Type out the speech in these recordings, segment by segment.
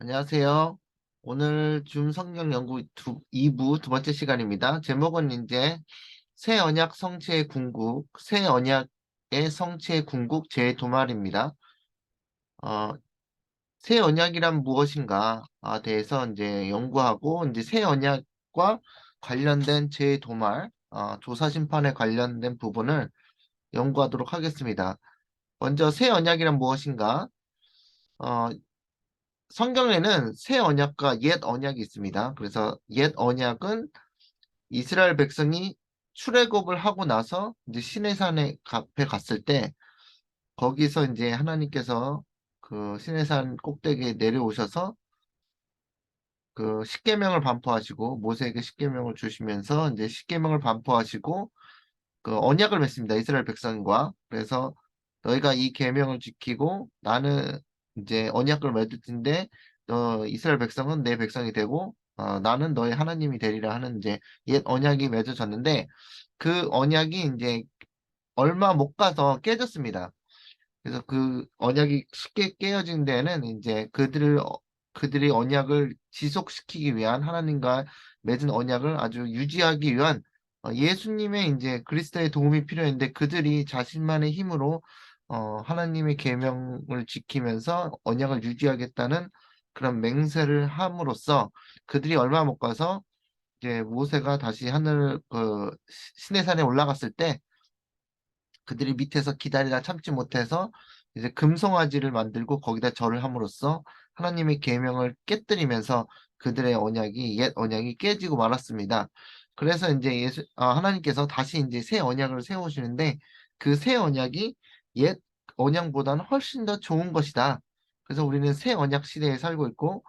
안녕하세요. 오늘 줌 성경 연구 2부 두 번째 시간입니다. 제목은 이제 새 언약 성취의 궁극, 새 언약의 성취의 궁극 제2말입니다. 어, 새 언약이란 무엇인가 대해서 이제 연구하고 이제 새 언약과 관련된 제2말, 조사 심판에 관련된 부분을 연구하도록 하겠습니다. 먼저 새 언약이란 무엇인가? 어, 성경에는 새 언약과 옛 언약이 있습니다. 그래서 옛 언약은 이스라엘 백성이 출애굽을 하고 나서 이제 시내산에 앞에 갔을 때 거기서 이제 하나님께서 그 시내산 꼭대기에 내려오셔서 그 십계명을 반포하시고 모세에게 십계명을 주시면서 이제 십계명을 반포하시고 그 언약을 맺습니다. 이스라엘 백성과. 그래서 너희가 이 계명을 지키고 나는 이제 언약을 맺을 텐데 너 이스라엘 백성은 내 백성이 되고 나는 너의 하나님이 되리라 하는 이제 옛 언약이 맺어졌는데 그 언약이 이제 얼마 못 가서 깨졌습니다. 그래서 그 언약이 쉽게 깨어진 데에는 이제 그들이 언약을 지속시키기 위한 하나님과 맺은 언약을 아주 유지하기 위한 예수님의 이제 그리스도의 도움이 필요했는데 그들이 자신만의 힘으로 하나님의 계명을 지키면서 언약을 유지하겠다는 그런 맹세를 함으로써 그들이 얼마 못 가서 이제 모세가 다시 하늘 그 시내산에 올라갔을 때 그들이 밑에서 기다리다 참지 못해서 이제 금송아지를 만들고 거기다 절을 함으로써 하나님의 계명을 깨뜨리면서 그들의 언약이 옛 언약이 깨지고 말았습니다. 그래서 이제 하나님께서 다시 이제 새 언약을 세우시는데 그 새 언약이 옛 언약보다는 훨씬 더 좋은 것이다. 그래서 우리는 새 언약 시대에 살고 있고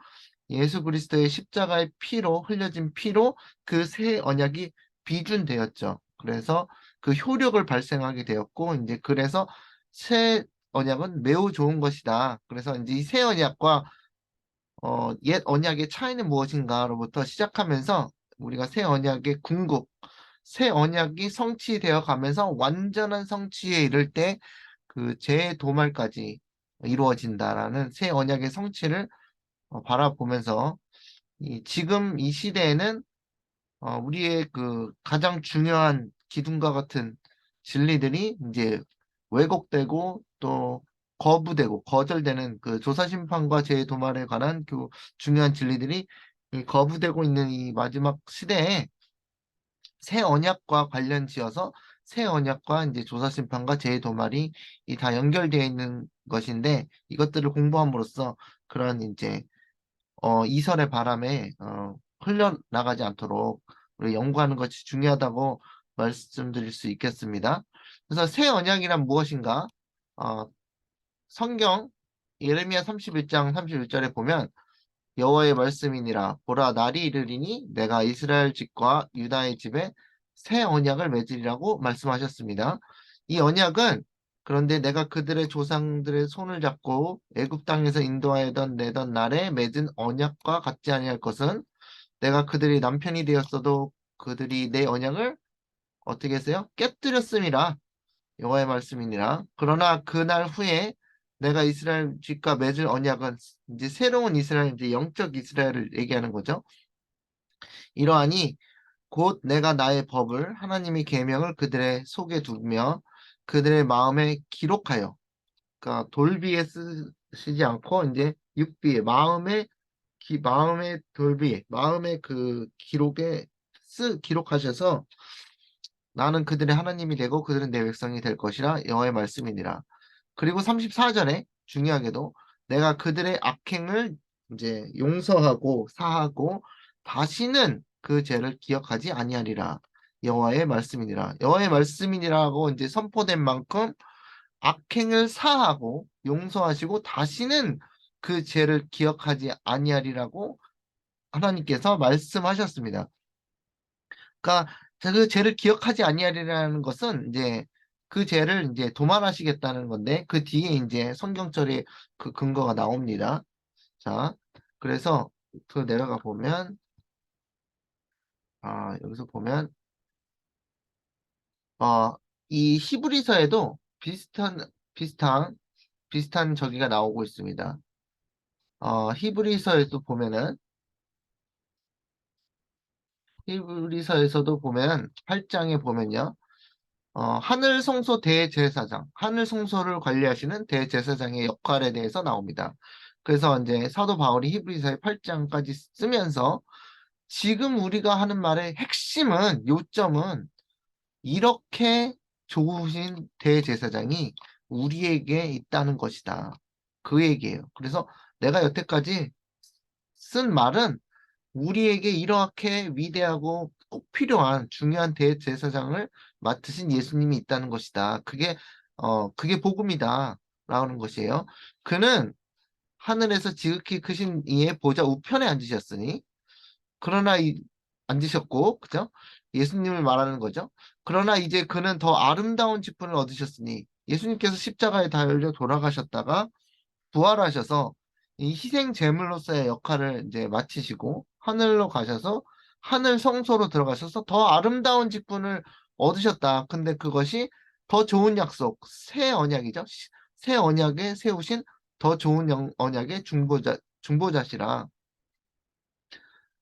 예수 그리스도의 십자가의 피로 흘려진 피로 그 새 언약이 비준되었죠. 그래서 그 효력을 발생하게 되었고 이제 그래서 새 언약은 매우 좋은 것이다. 그래서 이제 이 새 언약과 옛 언약의 차이는 무엇인가로부터 시작하면서 우리가 새 언약의 궁극, 새 언약이 성취되어 가면서 완전한 성취에 이를 때 그 재도말까지 이루어진다라는 새 언약의 성취를 바라보면서 지금 이 시대에는 우리의 그 가장 중요한 기둥과 같은 진리들이 이제 왜곡되고 또 거부되고 거절되는 그 조사심판과 재도말에 관한 그 중요한 진리들이 이 거부되고 있는 이 마지막 시대에 새 언약과 관련 지어서 새 언약과 이제 조사심판과 재도말이 이 다 연결되어 있는 것인데 이것들을 공부함으로써 그런 이제 이설의 바람에 흘려나가지 않도록 우리 연구하는 것이 중요하다고 말씀드릴 수 있겠습니다. 그래서 새 언약이란 무엇인가? 어, 성경 예레미야 31장 31절에 보면 여호와의 말씀이니라 보라 날이 이르리니 내가 이스라엘 집과 유다의 집에 새 언약을 맺으리라고 말씀하셨습니다. 이 언약은 그런데 내가 그들의 조상들의 손을 잡고 애굽 땅에서 인도하여던 내던 날에 맺은 언약과 같지 아니할 것은 내가 그들이 남편이 되었어도 그들이 내 언약을 어떻게 했어요? 깨뜨렸음이라 여호와의 말씀이니라. 그러나 그날 후에 내가 이스라엘 집과 맺을 언약은 이제 새로운 이스라엘, 이제 영적 이스라엘을 얘기하는 거죠. 이러하니 곧 내가 나의 법을 하나님의 계명을 그들의 속에 두며 그들의 마음에 기록하여, 그러니까 돌비에 쓰시지 않고 이제 육비에 마음의 돌비, 마음의 그 기록에 기록하셔서 나는 그들의 하나님이 되고 그들은 내 백성이 될 것이라 여호와의 말씀이니라. 그리고 34절에 중요하게도 내가 그들의 악행을 이제 용서하고 사하고 다시는 그 죄를 기억하지 아니하리라. 여호와의 말씀이니라. 여호와의 말씀이니라고 이제 선포된 만큼 악행을 사하고 용서하시고 다시는 그 죄를 기억하지 아니하리라고 하나님께서 말씀하셨습니다. 그러니까 그 죄를 기억하지 아니하리라는 것은 이제 그 죄를 이제 도말하시겠다는 건데 그 뒤에 이제 성경절에 그 근거가 나옵니다. 자, 그래서 그 내려가 보면 여기서 보면 어, 이 히브리서에도 비슷한 저기가 나오고 있습니다. 히브리서에도 보면은 히브리서에서도 보면 8장에 보면요. 하늘 성소 대제사장, 하늘 성소를 관리하시는 대제사장의 역할에 대해서 나옵니다. 그래서 이제 사도 바울이 히브리서의 8장까지 쓰면서 지금 우리가 하는 말의 핵심은, 요점은 이렇게 좋으신 대제사장이 우리에게 있다는 것이다. 그 얘기예요. 그래서 내가 여태까지 쓴 말은 우리에게 이렇게 위대하고 꼭 필요한 중요한 대제사장을 맡으신 예수님이 있다는 것이다. 그게 복음이다. 라는 것이에요. 그는 하늘에서 지극히 크신 이의 보좌 우편에 앉으셨으니, 그러나 앉으셨고, 그죠? 예수님을 말하는 거죠. 그러나 이제 그는 더 아름다운 직분을 얻으셨으니, 예수님께서 십자가에 달려 돌아가셨다가 부활하셔서 이 희생 제물로서의 역할을 이제 마치시고 하늘로 가셔서 하늘 성소로 들어가셔서 더 아름다운 직분을 얻으셨다. 근데 그것이 더 좋은 약속, 새 언약이죠. 새 언약에 세우신 더 좋은 언약의 중보자시라.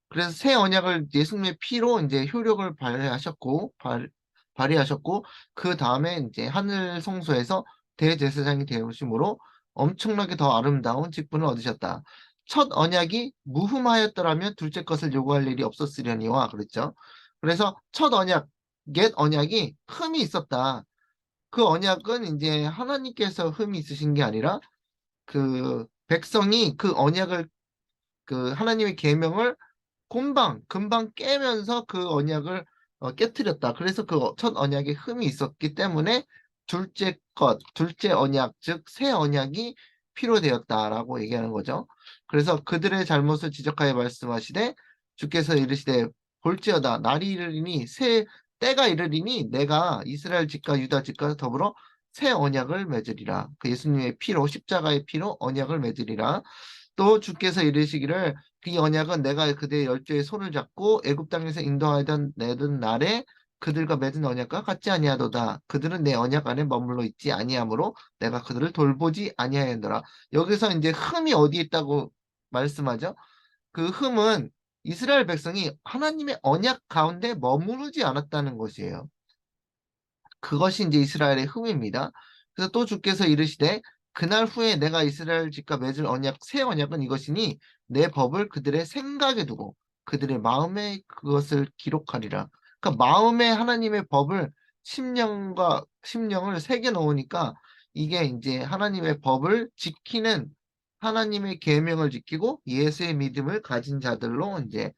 그래서 새 언약을 예수님의 피로 이제 효력을 발휘하셨고, 그 다음에 이제 하늘 성소에서 대제사장이 되으심으로 엄청나게 더 아름다운 직분을 얻으셨다. 첫 언약이 무흠하였더라면 둘째 것을 요구할 일이 없었으려니와 그랬죠. 그래서 첫 언약, 옛 언약이 흠이 있었다. 그 언약은 이제 하나님께서 흠이 있으신 게 아니라 그 백성이 그 언약을, 그 하나님의 계명을 금방 깨면서 그 언약을 깨뜨렸다. 그래서 그 첫 언약에 흠이 있었기 때문에 둘째 언약, 즉 새 언약이 필요되었다라고 얘기하는 거죠. 그래서 그들의 잘못을 지적하여 말씀하시되 주께서 이르시되 볼지어다 날이 이르리니 새 때가 이르리니 내가 이스라엘 집과 유다 집과 더불어 새 언약을 맺으리라. 그 예수님의 피로 십자가의 피로 언약을 맺으리라. 또 주께서 이르시기를 그 언약은 내가 그대의 열조의 손을 잡고 애굽 땅에서 인도하던 내던 날에 그들과 맺은 언약과 같지 아니하도다. 그들은 내 언약 안에 머물러 있지 아니하므로 내가 그들을 돌보지 아니하였노라. 여기서 이제 흠이 어디 있다고 말씀하죠? 그 흠은 이스라엘 백성이 하나님의 언약 가운데 머무르지 않았다는 것이에요. 그것이 이제 이스라엘의 흠입니다. 그래서 또 주께서 이르시되 그날 후에 내가 이스라엘 집과 맺을 언약 새 언약은 이것이니 내 법을 그들의 생각에 두고 그들의 마음에 그것을 기록하리라. 그러니까 마음에 하나님의 법을 심령을 새겨 놓으니까 이게 이제 하나님의 법을 지키는, 하나님의 계명을 지키고 예수의 믿음을 가진 자들로 이제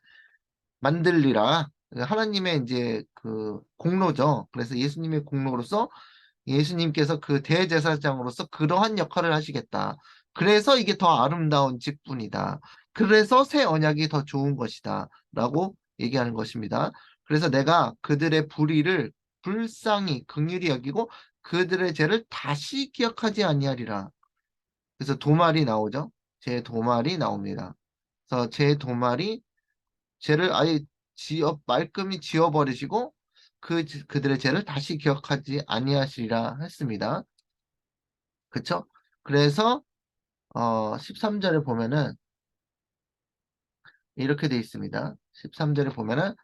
만들리라. 하나님의 이제 그 공로죠. 그래서 예수님의 공로로서 예수님께서 그 대제사장으로서 그러한 역할을 하시겠다. 그래서 이게 더 아름다운 직분이다. 그래서 새 언약이 더 좋은 것이다. 라고 얘기하는 것입니다. 그래서 내가 그들의 불의를 불쌍히 긍휼히 여기고 그들의 죄를 다시 기억하지 아니하리라. 그래서 도말이 나오죠. 제 도말이 나옵니다. 그래서 제 도말이 죄를 아예 말끔히 지워버리시고 그들의 죄를 다시 기억하지 아니하시리라 했습니다. 그쵸? 그래서 13절에 보면은 이렇게 돼 있습니다. 13절에 보면은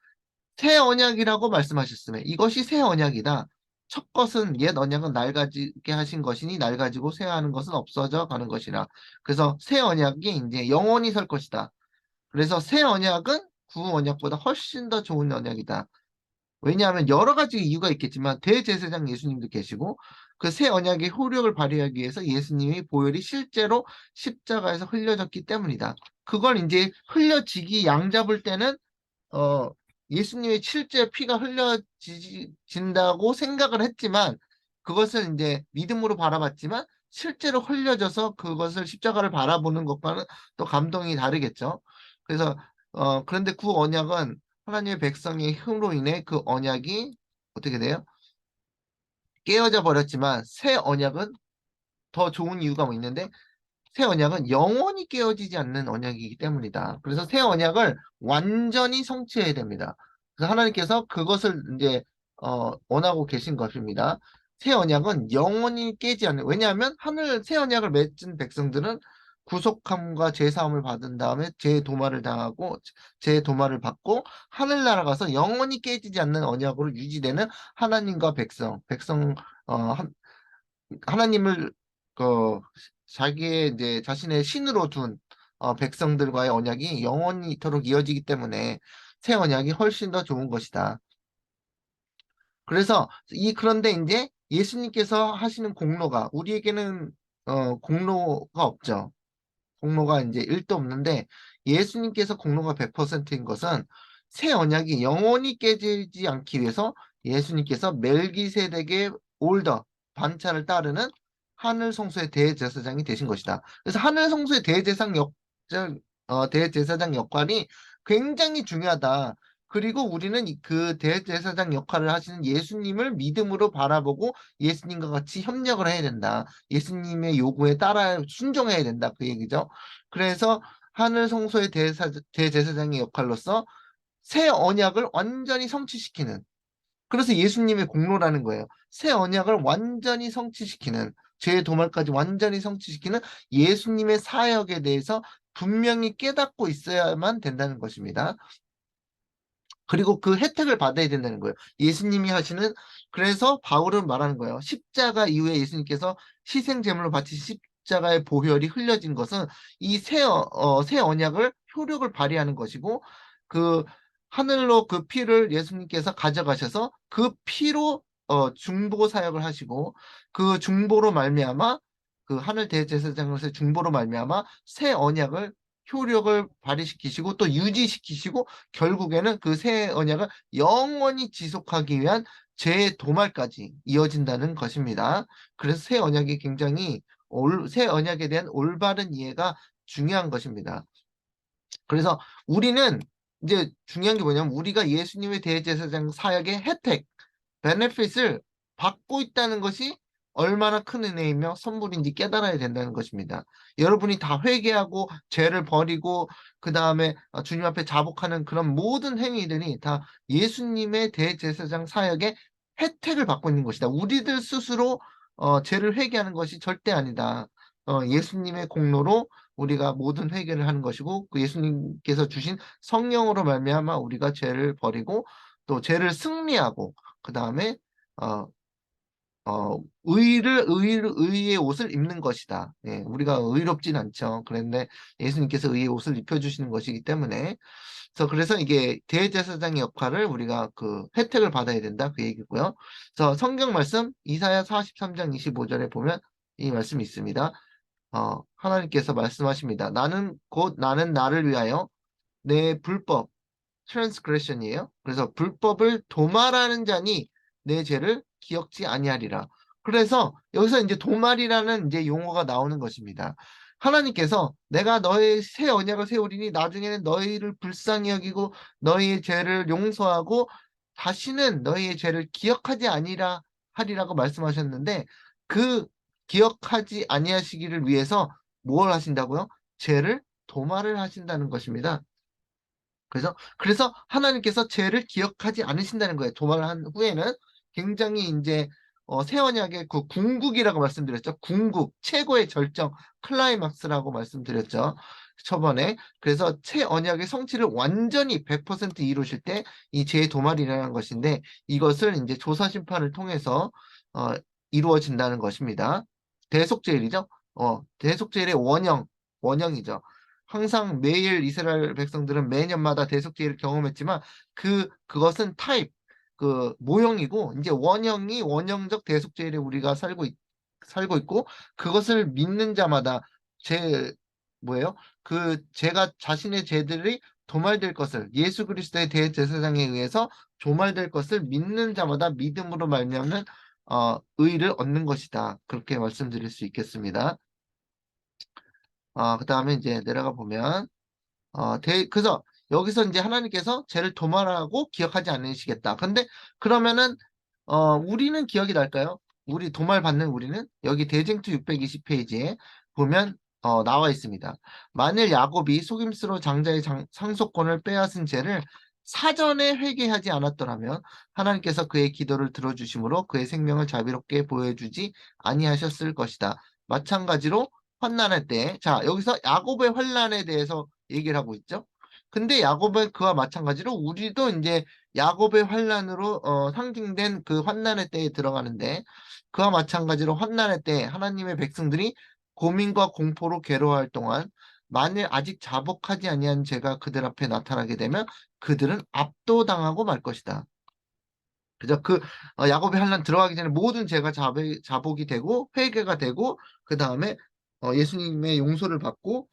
새 언약이라고 말씀하셨으며 이것이 새 언약이다. 첫 것은 옛 언약은 낡아지게 하신 것이니 낡아지고 쇠하는 것은 없어져 가는 것이라. 그래서 새 언약이 이제 영원히 설 것이다. 그래서 새 언약은 구 언약보다 훨씬 더 좋은 언약이다. 왜냐하면 여러 가지 이유가 있겠지만 대제사장 예수님도 계시고 그 새 언약의 효력을 발휘하기 위해서 예수님이 보혈이 실제로 십자가에서 흘려졌기 때문이다. 그걸 이제 흘려지기 양잡을 때는 어 예수님의 실제 피가 흘려진다고 생각을 했지만 그것을 이제 믿음으로 바라봤지만 실제로 흘려져서 그것을 십자가를 바라보는 것과는 또 감동이 다르겠죠. 그래서 그런데 구 언약은 하나님의 백성의 힘으로 인해 그 언약이 어떻게 돼요? 깨어져 버렸지만 새 언약은 더 좋은 이유가 뭐 있는데 새 언약은 영원히 깨어지지 않는 언약이기 때문이다. 그래서 새 언약을 완전히 성취해야 됩니다. 그래서 하나님께서 그것을 이제 원하고 계신 것입니다. 새 언약은 영원히 깨지 않는, 왜냐하면 하늘 새 언약을 맺은 백성들은 구속함과 제사함을 받은 다음에 재도말을 당하고 재도말을 받고 하늘나라 가서 영원히 깨지지 않는 언약으로 유지되는 하나님과 백성 하나님을 그 자기의 이제 자신의 신으로 둔 백성들과의 언약이 영원히 이토록 이어지기 때문에 새 언약이 훨씬 더 좋은 것이다. 그래서 그런데 이제 예수님께서 하시는 공로가 우리에게는 공로가 없죠. 공로가 이제 1도 없는데 예수님께서 공로가 100%인 것은 새 언약이 영원히 깨지지 않기 위해서 예수님께서 멜기세덱의 올더 반차를 따르는 하늘 성소의 대제사장이 되신 것이다. 그래서 하늘 성소의 대제사장 역할이 굉장히 중요하다. 그리고 우리는 그 대제사장 역할을 하시는 예수님을 믿음으로 바라보고 예수님과 같이 협력을 해야 된다. 예수님의 요구에 따라 순종해야 된다. 그 얘기죠. 그래서 하늘 성소의 대제사장의 역할로서 새 언약을 완전히 성취시키는 그래서 예수님의 공로라는 거예요. 새 언약을 완전히 성취시키는 죄의 도말까지 완전히 성취시키는 예수님의 사역에 대해서 분명히 깨닫고 있어야만 된다는 것입니다. 그리고 그 혜택을 받아야 된다는 거예요. 예수님이 하시는 그래서 바울은 말하는 거예요. 십자가 이후에 예수님께서 희생 제물로 바치신 십자가의 보혈이 흘려진 것은 이 새 언약을 효력을 발휘하는 것이고 그 하늘로 그 피를 예수님께서 가져가셔서 그 피로 중보 사역을 하시고 그 중보로 말미암아 그 하늘 대제사장으로서의 중보로 말미암아 새 언약을 효력을 발휘시키시고 또 유지시키시고 결국에는 그 새 언약을 영원히 지속하기 위한 재도말까지 이어진다는 것입니다. 그래서 새 언약이 굉장히 새 언약에 대한 올바른 이해가 중요한 것입니다. 그래서 우리는 이제 중요한 게 뭐냐면 우리가 예수님의 대제사장 사역의 혜택, 베네핏을 받고 있다는 것이 얼마나 큰 은혜이며 선물인지 깨달아야 된다는 것입니다. 여러분이 다 회개하고 죄를 버리고 그 다음에 주님 앞에 자복하는 그런 모든 행위들이 다 예수님의 대제사장 사역의 혜택을 받고 있는 것이다. 우리들 스스로 죄를 회개하는 것이 절대 아니다. 예수님의 공로로 우리가 모든 회개를 하는 것이고 그 예수님께서 주신 성령으로 말미암아 우리가 죄를 버리고 또 죄를 승리하고 그 다음에 어, 의의 옷을 입는 것이다. 예, 우리가 의롭진 않죠. 그런데 예수님께서 의의 옷을 입혀주시는 것이기 때문에. 그래서 이게 대제사장의 역할을 우리가 그 혜택을 받아야 된다. 그 얘기고요. 그래서 성경 말씀 이사야 43장 25절에 보면 이 말씀이 있습니다. 하나님께서 말씀하십니다. 나는 나를 위하여 내 불법, transgression이에요. 그래서 불법을 도말하는 자니 내 죄를 기억지 아니하리라. 그래서 여기서 이제 도말이라는 이제 용어가 나오는 것입니다. 하나님께서 내가 너의 새 언약을 세우리니 나중에는 너희를 불쌍히 여기고 너희의 죄를 용서하고 다시는 너희의 죄를 기억하지 아니라 하리라고 말씀하셨는데 그 기억하지 아니하시기를 위해서 뭘 하신다고요? 죄를 도말을 하신다는 것입니다. 그래서 하나님께서 죄를 기억하지 않으신다는 거예요. 도말을 한 후에는 굉장히 이제 새 언약의 그 궁극이라고 말씀드렸죠. 궁극, 최고의 절정, 클라이막스라고 말씀드렸죠. 저번에. 그래서 새 언약의 성취를 완전히 100% 이루실 때 이 재도말이라는 것인데 이것을 이제 조사 심판을 통해서 어, 이루어진다는 것입니다. 대속죄일이죠. 대속죄일의 원형이죠. 항상 매일 이스라엘 백성들은 매년마다 대속죄를 경험했지만 그것은 타입 그 모형이고 이제 원형적 대속죄를 우리가 살고 있고 그것을 믿는 자마다 제 뭐예요? 그 제가 자신의 죄들이 도말될 것을 예수 그리스도의 대제사장에 의해서 도말될 것을 믿는 자마다 믿음으로 말미암는 의를 얻는 것이다. 그렇게 말씀드릴 수 있겠습니다. 그 다음에 이제 내려가 보면 그래서 여기서 이제 하나님께서 죄를 도말하고 기억하지 않으시겠다. 근데 그러면은 우리는 기억이 날까요? 우리 도말 받는 우리는 여기 대쟁투 620페이지에 보면 나와 있습니다. 만일 야곱이 속임수로 장자의 상속권을 빼앗은 죄를 사전에 회개하지 않았더라면 하나님께서 그의 기도를 들어주심으로 그의 생명을 자비롭게 보여주지 아니하셨을 것이다. 마찬가지로 환난할 때. 자, 여기서 야곱의 환난에 대해서 얘기를 하고 있죠. 근데 야곱은 그와 마찬가지로 우리도 이제 야곱의 환난으로 상징된 그 환난의 때에 들어가는데 그와 마찬가지로 환난의 때 하나님의 백성들이 고민과 공포로 괴로워할 동안 만일 아직 자복하지 아니한 죄가 그들 앞에 나타나게 되면 그들은 압도당하고 말 것이다. 그죠? 야곱의 환난 들어가기 전에 모든 죄가 자복이 되고 회개가 되고 그 다음에 예수님의 용서를 받고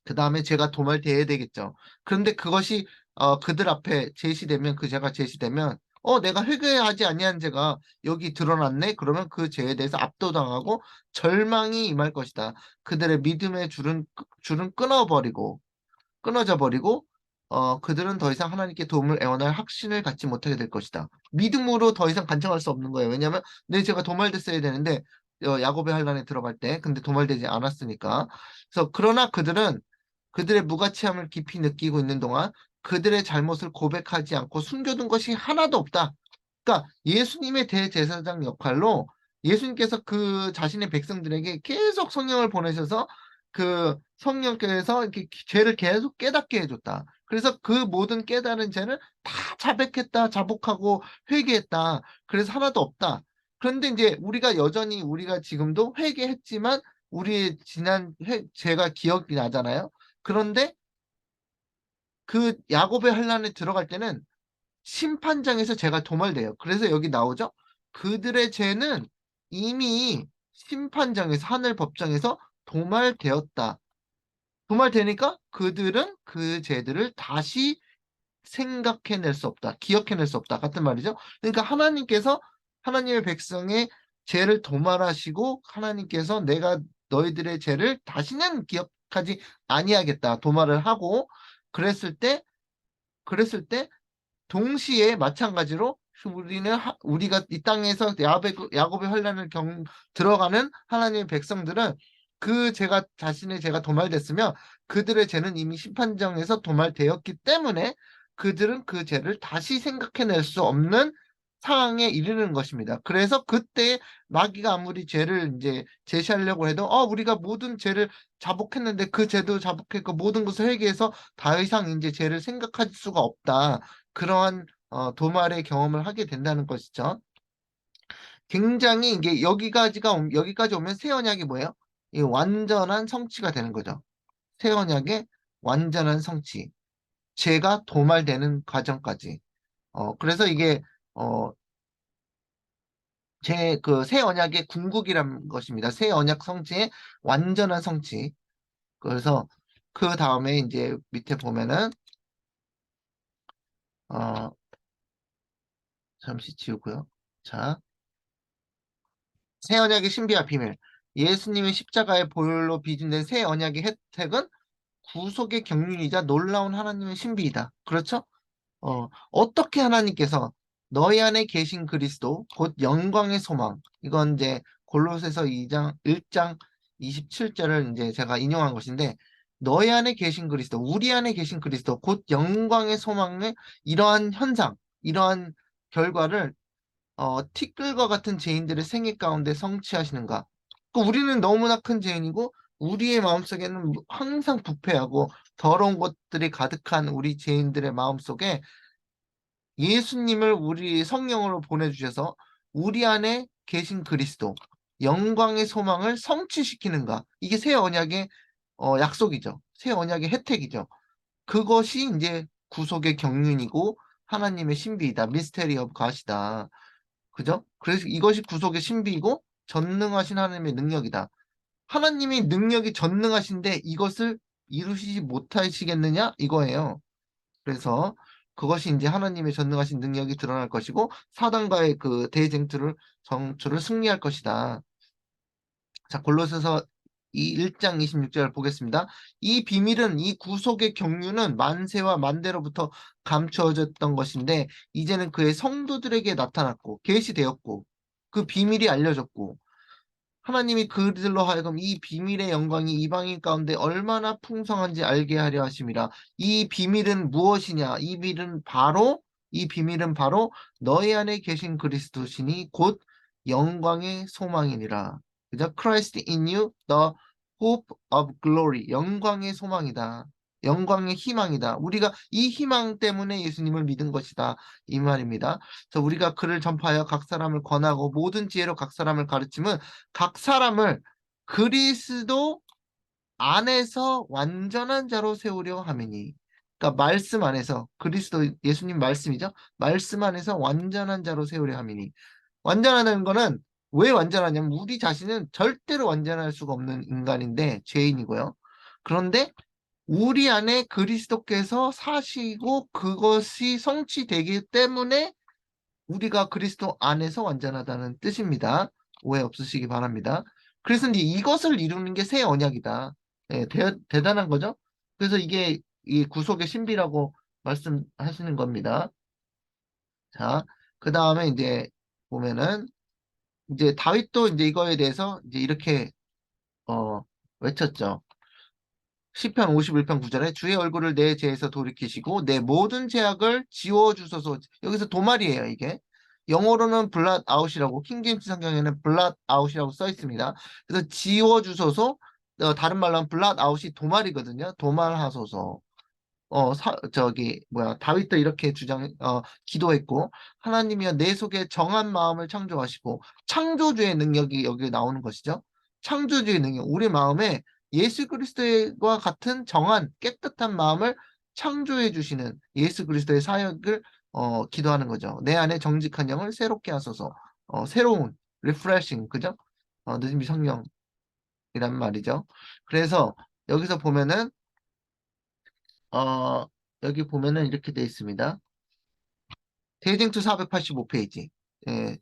그 다음에 제가 도말돼야 되겠죠. 그런데 그것이 그들 앞에 제시되면 그 죄가 제시되면 내가 회개하지 아니한 죄가 여기 드러났네. 그러면 그 죄에 대해서 압도당하고 절망이 임할 것이다. 그들의 믿음의 줄은 끊어져 버리고 그들은 더 이상 하나님께 도움을 애원할 확신을 갖지 못하게 될 것이다. 믿음으로 더 이상 간청할 수 없는 거예요. 왜냐하면 내 제가 도말됐어야 되는데 야곱의 환란에 들어갈 때 근데 도말되지 않았으니까. 그래서 그러나 그들은 그들의 무가치함을 깊이 느끼고 있는 동안 그들의 잘못을 고백하지 않고 숨겨둔 것이 하나도 없다. 그러니까 예수님의 대제사장 역할로 예수님께서 그 자신의 백성들에게 계속 성령을 보내셔서 그 성령께서 이렇게 죄를 계속 깨닫게 해줬다. 그래서 그 모든 깨달은 죄를 다 자백했다, 자복하고 회개했다. 그래서 하나도 없다. 그런데 이제 우리가 지금도 회개했지만 우리의 지난 죄가 기억이 나잖아요. 그런데 그 야곱의 환란에 들어갈 때는 심판장에서 죄가 도말돼요. 그래서 여기 나오죠. 그들의 죄는 이미 심판장에서 하늘 법정에서 도말되었다. 도말되니까 그들은 그 죄들을 다시 생각해낼 수 없다. 기억해낼 수 없다. 같은 말이죠. 그러니까 하나님의 백성의 죄를 도말하시고 하나님께서 내가 너희들의 죄를 다시는 기억하지 아니하겠다. 도말을 하고 그랬을 때 그랬을 때 동시에 마찬가지로 우리가 이 땅에서 야곱의 환란을 들어가는 하나님의 백성들은 자신의 죄가 도말됐으며 그들의 죄는 이미 심판정에서 도말되었기 때문에 그들은 그 죄를 다시 생각해낼 수 없는 상황에 이르는 것입니다. 그래서 그때 마귀가 아무리 죄를 이제 제시하려고 해도 우리가 모든 죄를 자복했는데 그 죄도 자복했고 모든 것을 회개해서 더 이상 이제 죄를 생각할 수가 없다. 그러한 도말의 경험을 하게 된다는 것이죠. 굉장히 이게 여기까지 오면 새 언약이 뭐예요? 이 완전한 성취가 되는 거죠. 새 언약의 완전한 성취. 죄가 도말되는 과정까지. 그래서 이게 제 그 새 언약의 궁극이라는 것입니다. 새 언약 성취의 완전한 성취. 그래서 그 다음에 이제 밑에 보면은 어 잠시 지우고요. 자, 새 언약의 신비와 비밀. 예수님의 십자가의 보혈로 빚어낸 새 언약의 혜택은 구속의 경륜이자 놀라운 하나님의 신비이다. 그렇죠? 어떻게 하나님께서 너희 안에 계신 그리스도, 곧 영광의 소망. 이건 이제 골로새서 1장 27절을 이제 제가 인용한 것인데, 너희 안에 계신 그리스도, 우리 안에 계신 그리스도, 곧 영광의 소망의 이러한 현상, 이러한 결과를 티끌과 같은 죄인들의 생애 가운데 성취하시는가? 우리는 너무나 큰 죄인이고 우리의 마음속에는 항상 부패하고 더러운 것들이 가득한 우리 죄인들의 마음속에 예수님을 우리 성령으로 보내주셔서 우리 안에 계신 그리스도, 영광의 소망을 성취시키는가? 이게 새 언약의 약속이죠. 새 언약의 혜택이죠. 그것이 이제 구속의 경륜이고 하나님의 신비이다. 미스테리 오브 갓이다. 그죠? 그래서 이것이 구속의 신비이고 전능하신 하나님의 능력이다. 하나님의 능력이 전능하신데 이것을 이루시지 못하시겠느냐? 이거예요. 그래서 그것이 이제 하나님의 전능하신 능력이 드러날 것이고 사단과의 그 정투를 승리할 것이다. 자, 골로새서 1장 26절 보겠습니다. 이 구속의 경륜은 만세와 만대로부터 감추어졌던 것인데 이제는 그의 성도들에게 나타났고 계시되었고 그 비밀이 알려졌고 하나님이 그들로 하여금 이 비밀의 영광이 이방인 가운데 얼마나 풍성한지 알게 하려 하심이라. 이 비밀은 무엇이냐? 이 비밀은 바로 너희 안에 계신 그리스도시니 곧 영광의 소망이니라. 그죠? Christ in you, the hope of glory, 영광의 소망이다. 영광의 희망이다. 우리가 이 희망 때문에 예수님을 믿은 것이다. 이 말입니다. 그래서 우리가 그를 전파하여 각 사람을 권하고 모든 지혜로 각 사람을 가르침은 각 사람을 그리스도 안에서 완전한 자로 세우려 함이니. 그러니까 말씀 안에서 그리스도 예수님 말씀이죠. 말씀 안에서 완전한 자로 세우려 함이니. 완전하다는 거는 왜 완전하냐면 우리 자신은 절대로 완전할 수가 없는 인간인데 죄인이고요. 그런데 우리 안에 그리스도께서 사시고 그것이 성취되기 때문에 우리가 그리스도 안에서 완전하다는 뜻입니다. 오해 없으시기 바랍니다. 그래서 이제 이것을 이루는 게 새 언약이다. 예, 대단한 거죠. 그래서 이게 이 구속의 신비라고 말씀하시는 겁니다. 자, 그 다음에 이제 보면은 이제 다윗도 이제 이거에 대해서 이제 이렇게 어 외쳤죠. 시편 51편 9절에 주의 얼굴을 내 죄에서 돌이키시고 내 모든 죄악을 지워주소서. 여기서 도말이에요, 이게. 영어로는 블랏 아웃이라고 킹제임스 성경에는 블랏 아웃이라고 써 있습니다. 그래서 지워주소서. 다른 말로 하면 블랏 아웃이 도말이거든요. 도말하소서. 저기, 뭐야, 다윗도 이렇게 기도했고, 하나님이여 내 속에 정한 마음을 창조하시고, 창조주의 능력이 여기 나오는 것이죠. 창조주의 능력, 우리 마음에 예수 그리스도와 같은 정한 깨끗한 마음을 창조해 주시는 예수 그리스도의 사역을 기도하는 거죠. 내 안에 정직한 영을 새롭게 하소서. 새로운, refreshing, 그죠? 느낌이 성령이란 말이죠. 그래서 여기서 보면은 어, 여기 보면은 이렇게 돼 있습니다. 대쟁투 485페이지. 예,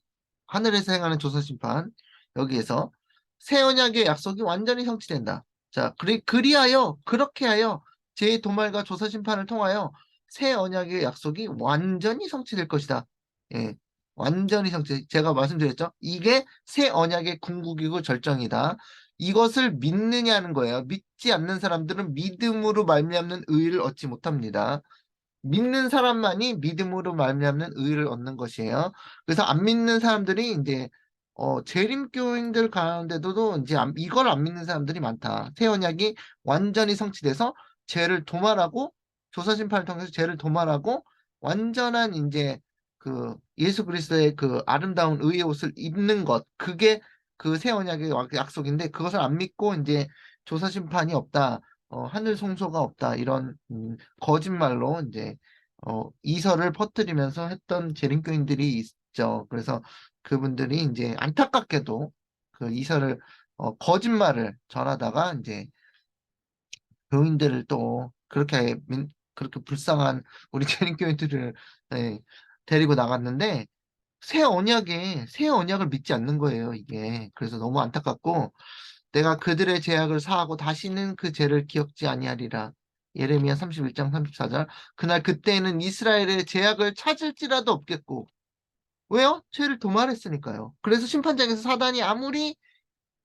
하늘에서 행하는 조선심판. 여기에서 새 언약의 약속이 완전히 성취된다. 자, 그리하여, 그렇게 하여 제 도말과 조선심판을 통하여 새 언약의 약속이 완전히 성취될 것이다. 예, 완전히 제가 말씀드렸죠? 이게 새 언약의 궁극이고 절정이다. 이것을 믿느냐는 거예요. 믿지 않는 사람들은 믿음으로 말미암는 의를 얻지 못합니다. 믿는 사람만이 믿음으로 말미암는 의를 얻는 것이에요. 그래서 안 믿는 사람들이 이제 재림교인들 가운데도 이제 이걸 안 믿는 사람들이 많다. 새 언약이 완전히 성취돼서 죄를 도말하고 조사 심판을 통해서 죄를 도말하고 완전한 이제 그 예수 그리스도의 그 아름다운 의의 옷을 입는 것, 그게 그 새 언약의 약속인데 그것을 안 믿고 이제 조사 심판이 없다. 하늘 송소가 없다. 이런 거짓말로 이제 이설을 퍼뜨리면서 했던 재림교인들이 있죠. 그래서 그분들이 이제 안타깝게도 그 이설을 거짓말을 전하다가 이제 교인들을 또 그렇게 불쌍한 우리 재림교인들을 예, 데리고 나갔는데 새 언약을 믿지 않는 거예요, 이게. 그래서 너무 안타깝고 내가 그들의 죄악을 사하고 다시는 그 죄를 기억지 아니하리라. 예레미야 31장 34절. 그날 그때는 이스라엘의 죄악을 찾을지라도 없겠고. 왜요? 죄를 도말했으니까요. 그래서 심판장에서 사단이 아무리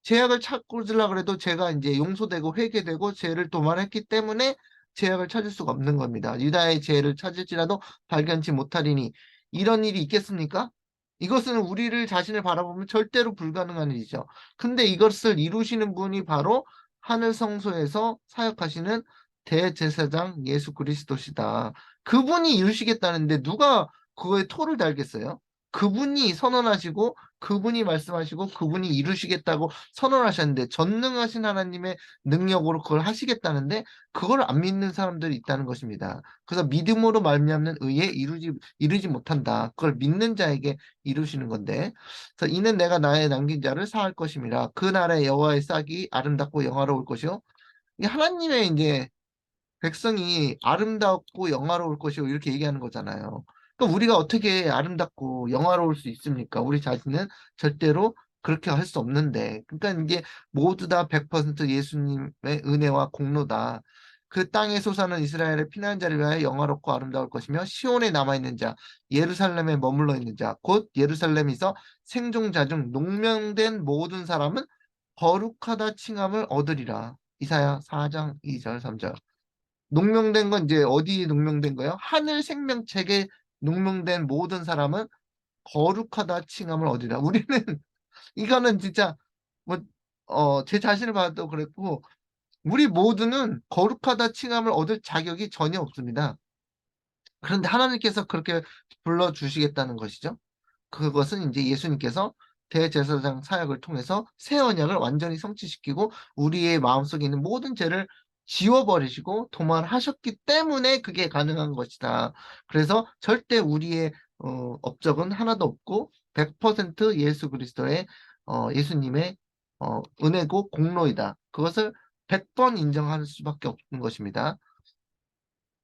죄악을 찾고자 그래도 죄가 이제 용서되고 회개되고 죄를 도말했기 때문에 죄악을 찾을 수가 없는 겁니다. 유다의 죄를 찾을지라도 발견치 못하리니 이런 일이 있겠습니까? 이것은 우리를 자신을 바라보면 절대로 불가능한 일이죠. 근데 이것을 이루시는 분이 바로 하늘 성소에서 사역하시는 대제사장 예수 그리스도시다. 그분이 이루시겠다는데 누가 그거에 토를 달겠어요? 그분이 선언하시고 그분이 말씀하시고 그분이 이루시겠다고 선언하셨는데 전능하신 하나님의 능력으로 그걸 하시겠다는데 그걸 안 믿는 사람들이 있다는 것입니다. 그래서 믿음으로 말미암는 의에 이르지 못한다. 그걸 믿는 자에게 이루시는 건데. 그래서 이는 내가 나의 남긴 자를 사할 것임이라. 그 날에 여호와의 싹이 아름답고 영화로울 것이요. 이 하나님의 이제 백성이 아름답고 영화로울 것이요 이렇게 얘기하는 거잖아요. 그러니까 우리가 어떻게 아름답고 영화로울 수 있습니까? 우리 자신은 절대로 그렇게 할 수 없는데. 그러니까 이게 모두 다 100% 예수님의 은혜와 공로다. 그 땅에 솟아는 이스라엘의 피난한 자를 위하여 영화롭고 아름다울 것이며 시온에 남아있는 자, 예루살렘에 머물러 있는 자, 곧 예루살렘에서 생존자 중 농명된 모든 사람은 거룩하다 칭함을 얻으리라. 이사야 4장 2절 3절. 농명된 건 이제 어디 농명된 거예요? 하늘 생명책에 농명된 모든 사람은 거룩하다 칭함을 얻으리라. 우리는 이거는 진짜 뭐 제 자신을 봐도 그랬고, 우리 모두는 거룩하다 칭함을 얻을 자격이 전혀 없습니다. 그런데 하나님께서 그렇게 불러주시겠다는 것이죠. 그것은 이제 예수님께서 대제사장 사역을 통해서 새 언약을 완전히 성취시키고 우리의 마음속에 있는 모든 죄를 지워버리시고 도말하셨기 때문에 그게 가능한 것이다. 그래서 절대 우리의 업적은 하나도 없고 100% 예수 그리스도의 예수님의 은혜고 공로이다. 그것을 100번 인정할 수밖에 없는 것입니다.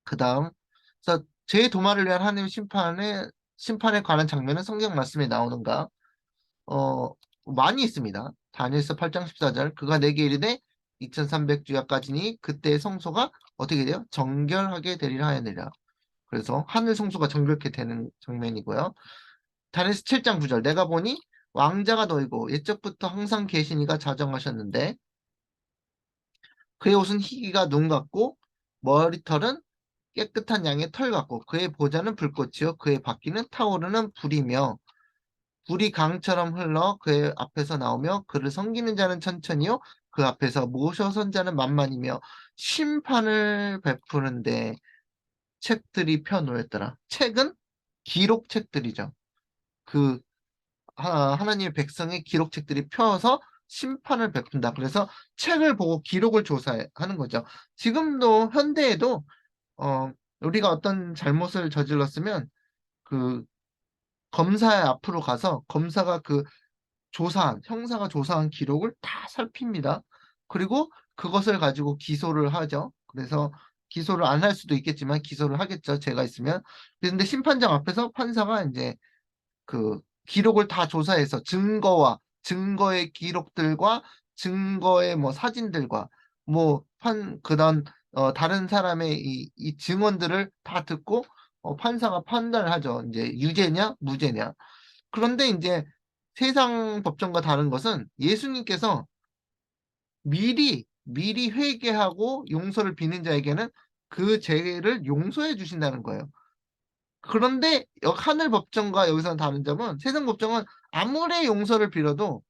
그 다음, 그래서 제 도말을 위한 하나님의 심판에 관한 장면은 성경 말씀에 나오는가? 어, 많이 있습니다. 다니엘서 8장 14절, 그가 내게 이르되 2300주야까지니 그때 성소가 어떻게 돼요? 정결하게 되리라 하였느니라. 그래서 하늘 성소가 정결케 되는 장면이고요. 다니엘서 7장 9절, 내가 보니 왕자가 너희고 옛적부터 항상 계시니가 자정하셨는데 그의 옷은 희기가 눈 같고 머리털은 깨끗한 양의 털 같고 그의 보좌는 불꽃이요 그의 바퀴는 타오르는 불이며 불이 강처럼 흘러 그의 앞에서 나오며 그를 섬기는 자는 천천히요 그 앞에서 모셔 선 자는 만만이며 심판을 베푸는데 책들이 펴놓였더라. 책은 기록책들이죠. 그 하나님의 백성의 기록책들이 펴서 심판을 베푼다. 그래서 책을 보고 기록을 조사하는 거죠. 지금도 현대에도 우리가 어떤 잘못을 저질렀으면 그 검사 앞으로 가서 검사가 형사가 조사한 기록을 다 살핍니다. 그리고 그것을 가지고 기소를 하죠. 그래서 기소를 안 할 수도 있겠지만 기소를 하겠죠. 제가 있으면. 근데 심판장 앞에서 판사가 이제 그 기록을 다 조사해서 증거의 기록들과 증거의 뭐 사진들과 뭐 그다음 다른 사람의 이 증언들을 다 듣고 판사가 판단을 하죠. 이제 유죄냐 무죄냐. 그런데 이제 세상 법정과 다른 것은 예수님께서 미리 회개하고 용서를 비는 자에게는 그 죄를 용서해 주신다는 거예요. 그런데 하늘 법정과 여기서는 다른 점은 세상 법정은 아무리 용서를 빌어도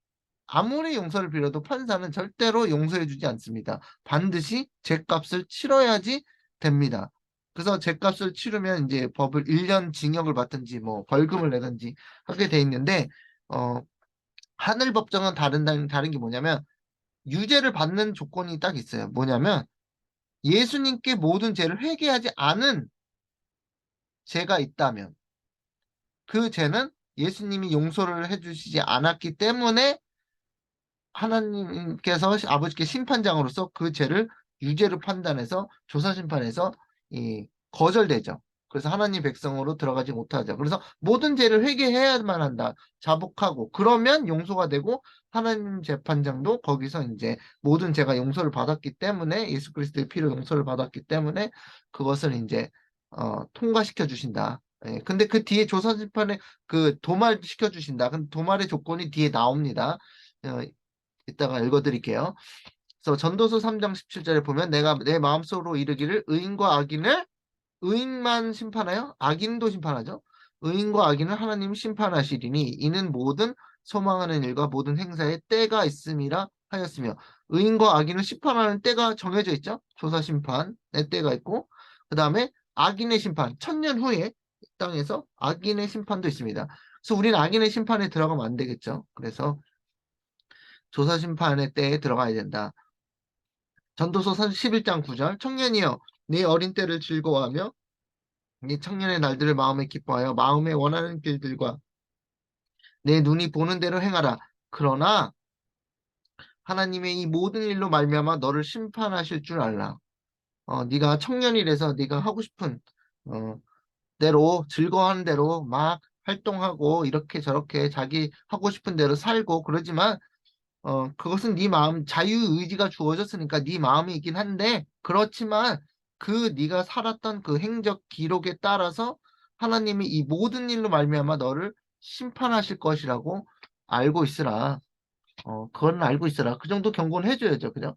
판사는 절대로 용서해 주지 않습니다. 반드시 죄값을 치러야지 됩니다. 그래서 죄값을 치르면 이제 법을 1년 징역을 받든지 뭐 벌금을 내든지 하게 돼 있는데 어 하늘 법정은 다른 게 뭐냐면 유죄를 받는 조건이 딱 있어요. 뭐냐면 예수님께 모든 죄를 회개하지 않은 죄가 있다면 그 죄는 예수님이 용서를 해주시지 않았기 때문에 하나님께서 아버지께 심판장으로서 그 죄를 유죄로 판단해서 조사 심판해서 거절되죠. 그래서 하나님 백성으로 들어가지 못하죠. 그래서 모든 죄를 회개해야만 한다. 자복하고 그러면 용서가 되고 하나님 재판장도 거기서 이제 모든 죄가 용서를 받았기 때문에 예수 그리스도의 피로 용서를 받았기 때문에 그것을 이제 통과시켜 주신다. 예, 근데 그 뒤에 조사 심판에 그 도말 시켜 주신다. 근데 도말의 조건이 뒤에 나옵니다. 어, 이따가 읽어드릴게요. 그래서 전도서 3장 17절에 보면 내가 내 마음속으로 이르기를 의인과 악인을 의인만 심판하여 악인도 심판하죠. 의인과 악인을 하나님 심판하시리니 이는 모든 소망하는 일과 모든 행사에 때가 있음이라 하였으며 의인과 악인을 심판하는 때가 정해져 있죠. 조사 심판의 때가 있고 그 다음에 악인의 심판 천년 후에 땅에서 악인의 심판도 있습니다. 그래서 우리는 악인의 심판에 들어가면 안 되겠죠. 그래서 조사 심판의 때에 들어가야 된다. 전도서 11장 9절 청년이여 네 어린 때를 즐거워하며 네 청년의 날들을 마음에 기뻐하여 마음에 원하는 길들과 내 눈이 보는 대로 행하라. 그러나 하나님의 이 모든 일로 말미암아 너를 심판하실 줄 알라. 네가 청년이라서 네가 하고 싶은 어, 대로 즐거워하는 대로 막 활동하고 이렇게 저렇게 자기 하고 싶은 대로 살고 그러지만 그것은 네 마음, 자유의지가 주어졌으니까 네 마음이긴 한데, 그렇지만 네가 살았던 그 행적 기록에 따라서 하나님이 이 모든 일로 말미암아 너를 심판하실 것이라고 알고 있으라. 그건 알고 있으라. 그 정도 경고는 해줘야죠. 그죠?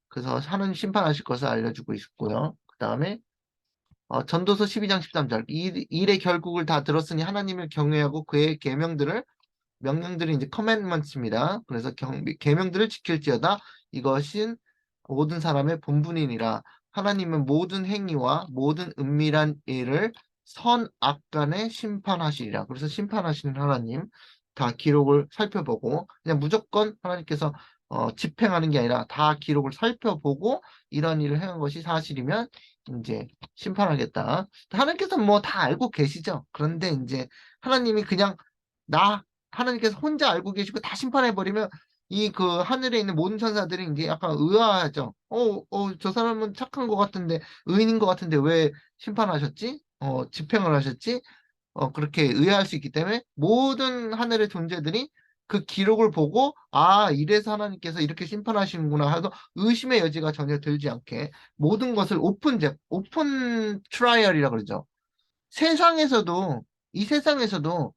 그래서, 하나님 심판하실 것을 알려주고 있고요. 그 다음에, 전도서 12장 13절. 일의 결국을 다 들었으니 하나님을 경외하고 그의 계명들을 명령들이 이제 commandments입니다. 그래서 계명들을 지킬지어다 이것인 모든 사람의 본분이니라. 하나님은 모든 행위와 모든 은밀한 일을 선악간에 심판하시리라. 그래서 심판하시는 하나님 다 기록을 살펴보고 그냥 무조건 하나님께서 집행하는 게 아니라 다 기록을 살펴보고 이런 일을 행한 것이 사실이면 이제 심판하겠다. 하나님께서 뭐 다 알고 계시죠. 그런데 이제 하나님이 그냥 나 하나님께서 혼자 알고 계시고 다 심판해 버리면 이 그 하늘에 있는 모든 천사들이 이제 약간 의아하죠. 저 사람은 착한 것 같은데 의인인 것 같은데 왜 심판하셨지? 집행을 하셨지? 그렇게 의아할 수 있기 때문에 모든 하늘의 존재들이 그 기록을 보고 아, 이래서 하나님께서 이렇게 심판하시는구나 해서 의심의 여지가 전혀 들지 않게 모든 것을 오픈 트라이얼이라 그러죠. 세상에서도 이 세상에서도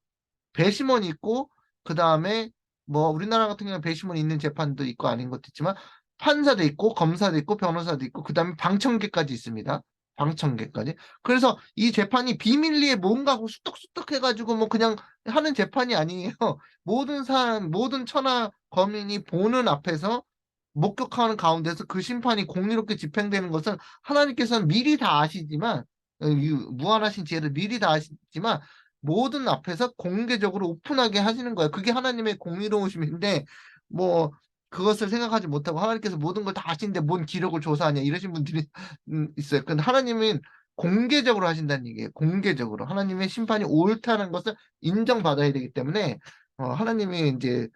배심원이 있고 그 다음에 뭐 우리나라 같은 경우는 배심원 있는 재판도 있고 아닌 것도 있지만 판사도 있고 검사도 있고 변호사도 있고 그 다음에 방청객까지 있습니다. 방청객까지. 그래서 이 재판이 비밀리에 뭔가 하고 쑥덕쑥덕 해가지고 뭐 그냥 하는 재판이 아니에요. 모든 사람, 모든 천하 거민이 보는 앞에서 목격하는 가운데서 그 심판이 공의롭게 집행되는 것은 하나님께서는 미리 다 아시지만 무한하신 지혜를 미리 다 아시지만 모든 앞에서 공개적으로 오픈하게 하시는 거예요. 그게 하나님의 공의로우심인데 뭐 그것을 생각하지 못하고 하나님께서 모든 걸 다 아시는데 뭔 기록을 조사하냐 이러신 분들이 있어요. 근데 하나님은 공개적으로 하신다는 얘기예요. 공개적으로 하나님의 심판이 옳다는 것을 인정받아야 되기 때문에 하나님이 이제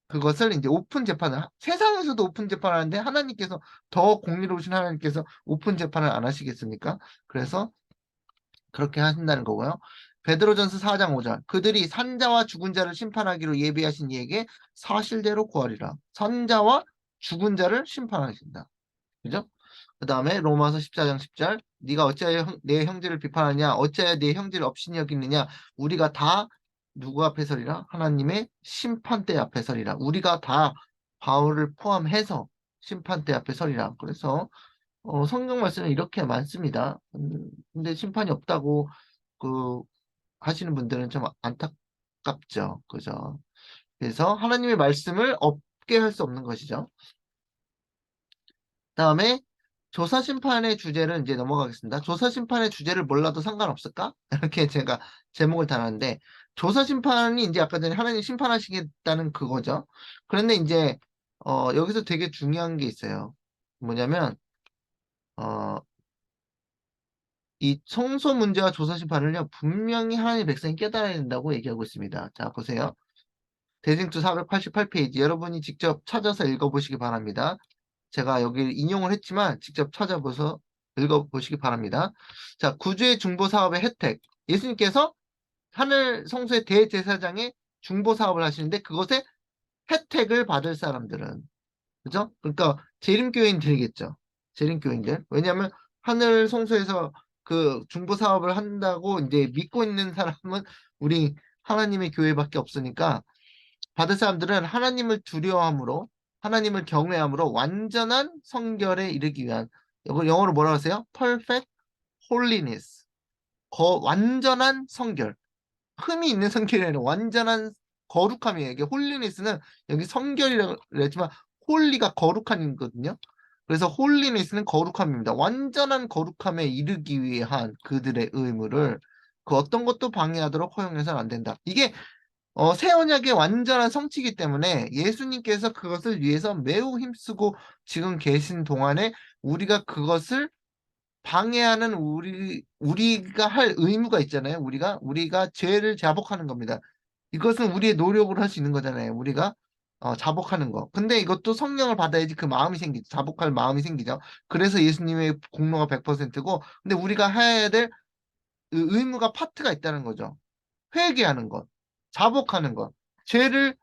그것을 이제 오픈 재판을 세상에서도 오픈 재판을 하는데 하나님께서 더 공의로우신 하나님께서 오픈 재판을 안 하시겠습니까? 그래서 그렇게 하신다는 거고요. 베드로전서 4장 5절 그들이 산자와 죽은 자를 심판하기로 예비하신 이에게 사실대로 구하리라. 산자와 죽은 자를 심판하신다. 그죠? 그 다음에 로마서 14장 10절 네가 어찌하여 내 형제를 비판하냐 어찌하여 내 형제를 업신이 여기느냐 우리가 다 누구 앞에 서리라? 하나님의 심판대 앞에 서리라. 우리가 다 바울을 포함해서 심판대 앞에 서리라. 그래서 성경 말씀은 이렇게 많습니다. 근데 심판이 없다고 그 하시는 분들은 좀 안타깝죠. 그죠? 그래서 하나님의 말씀을 없게 할 수 없는 것이죠. 다음에 조사 심판의 주제를 이제 넘어가겠습니다. 조사 심판의 주제를 몰라도 상관없을까? 이렇게 제가 제목을 달았는데 조사 심판이 이제 아까 전에 하나님 심판하시겠다는 그거죠. 그런데 이제 여기서 되게 중요한 게 있어요. 뭐냐면 어, 이 청소 문제와 조사 심판을요 분명히 하나님 백성이 깨달아야 된다고 얘기하고 있습니다. 자 보세요. 대생투 488페이지 여러분이 직접 찾아서 읽어보시기 바랍니다. 제가 여기 인용을 했지만 직접 찾아보서 읽어보시기 바랍니다. 자, 구주의 중보 사업의 혜택. 예수님께서 하늘 성소의 대제사장의 중보 사업을 하시는데 그것의 혜택을 받을 사람들은 그죠? 그러니까 재림교인들이겠죠. 재림교인들. 왜냐하면 하늘 성소에서 그 중보 사업을 한다고 이제 믿고 있는 사람은 우리 하나님의 교회밖에 없으니까 받을 사람들은 하나님을 두려워함으로 하나님을 경외함으로 완전한 성결에 이르기 위한 이걸 영어로 뭐라고 하세요? Perfect holiness. 완전한 성결. 흠이 있는 성결이 아니라 완전한 거룩함이에요. 이게 홀리니스는 여기 성결이라고 했지만 홀리가 거룩함이거든요. 그래서 홀리니스는 거룩함입니다. 완전한 거룩함에 이르기 위한 그들의 의무를 그 어떤 것도 방해하도록 허용해서는 안 된다. 이게 새 언약의 완전한 성취이기 때문에 예수님께서 그것을 위해서 매우 힘쓰고 지금 계신 동안에 우리가 그것을 방해하는 우리가 할 의무가 있잖아요. 우리가 죄를 자복하는 겁니다. 이것은 우리의 노력으로 할 수 있는 거잖아요. 우리가 자복하는 거. 근데 이것도 성령을 받아야지 그 마음이 생기죠. 자복할 마음이 생기죠. 그래서 예수님의 공로가 100%고 근데 우리가 해야 될 의무가 파트가 있다는 거죠. 회개하는 것, 자복하는 것, 죄를